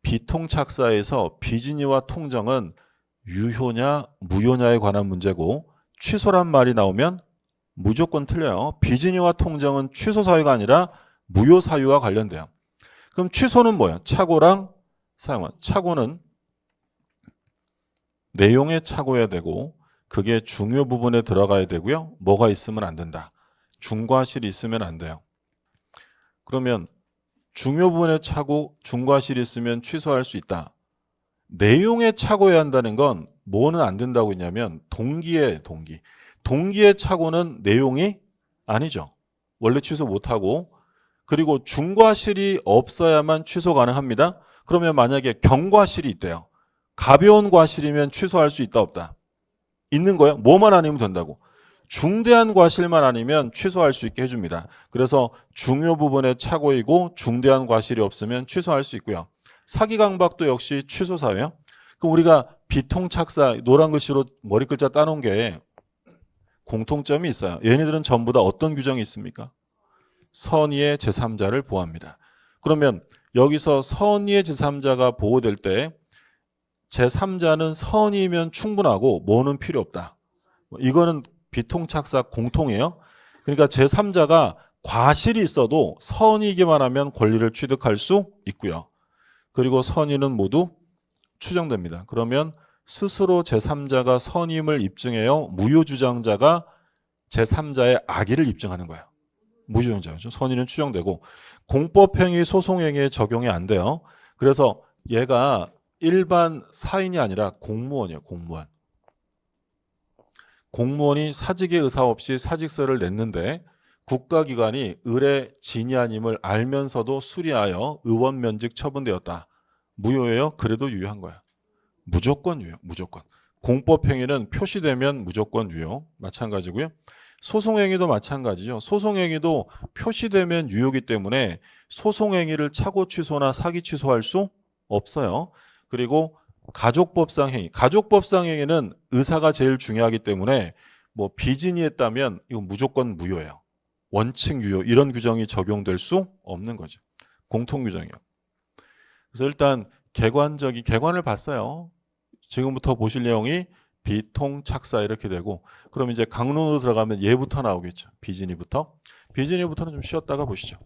비통착사에서 비진이와 통정은 유효냐 무효냐에 관한 문제고 취소란 말이 나오면 무조건 틀려요. 비진이와 통정은 취소 사유가 아니라 무효 사유와 관련돼요. 그럼 취소는 뭐야? 착오랑 사용한. 착오는 내용에 착오해야 되고 그게 중요 부분에 들어가야 되고요. 뭐가 있으면 안 된다. 중과실이 있으면 안 돼요. 그러면 중요 부분에 착오, 중과실이 있으면 취소할 수 있다. 내용에 착오해야 한다는 건 뭐는 안 된다고 했냐면 동기에 동기. 동기의 착오는 내용이 아니죠. 원래 취소 못하고. 그리고 중과실이 없어야만 취소 가능합니다. 그러면 만약에 경과실이 있대요. 가벼운 과실이면 취소할 수 있다 없다? 있는 거예요. 뭐만 아니면 된다고. 중대한 과실만 아니면 취소할 수 있게 해줍니다. 그래서 중요 부분의 착오이고 중대한 과실이 없으면 취소할 수 있고요. 사기 강박도 역시 취소 사유예요. 그럼 우리가 비통착사 노란 글씨로 머리 글자 따놓은 게 공통점이 있어요. 얘네들은 전부 다 어떤 규정이 있습니까? 선의의 제3자를 보호합니다. 그러면 여기서 선의의 제3자가 보호될 때 제3자는 선의면 충분하고 뭐는 필요 없다. 이거는 비통착사 공통이에요. 그러니까 제3자가 과실이 있어도 선의기만 하면 권리를 취득할 수 있고요. 그리고 선의는 모두 추정됩니다. 그러면 스스로 제3자가 선임을 입증해요. 무효주장자가 제3자의 악의를 입증하는 거예요. 무효주장자죠. 선의는 추정되고 공법행위 소송행위에 적용이 안 돼요. 그래서 얘가 일반 사인이 아니라 공무원이에요. 공무원. 공무원이 사직의 의사 없이 사직서를 냈는데 국가기관이 의뢰진이 아님을 알면서도 수리하여 의원 면직 처분되었다. 무효예요? 그래도 유효한 거야. 무조건 유효. 무조건. 공법행위는 표시되면 무조건 유효. 마찬가지고요. 소송행위도 마찬가지죠. 소송행위도 표시되면 유효이기 때문에 소송행위를 착오 취소나 사기 취소할 수 없어요. 그리고 가족법상 행위. 가족법상 행위는 의사가 제일 중요하기 때문에 뭐 비진이 했다면 이건 무조건 무효예요. 원칙 유효 이런 규정이 적용될 수 없는 거죠. 공통 규정이요. 그래서 일단 개관을 봤어요. 지금부터 보실 내용이 비통착사 이렇게 되고 그럼 이제 강론으로 들어가면 얘부터 나오겠죠. 비진이부터. 비진이부터는 좀 쉬었다가 보시죠.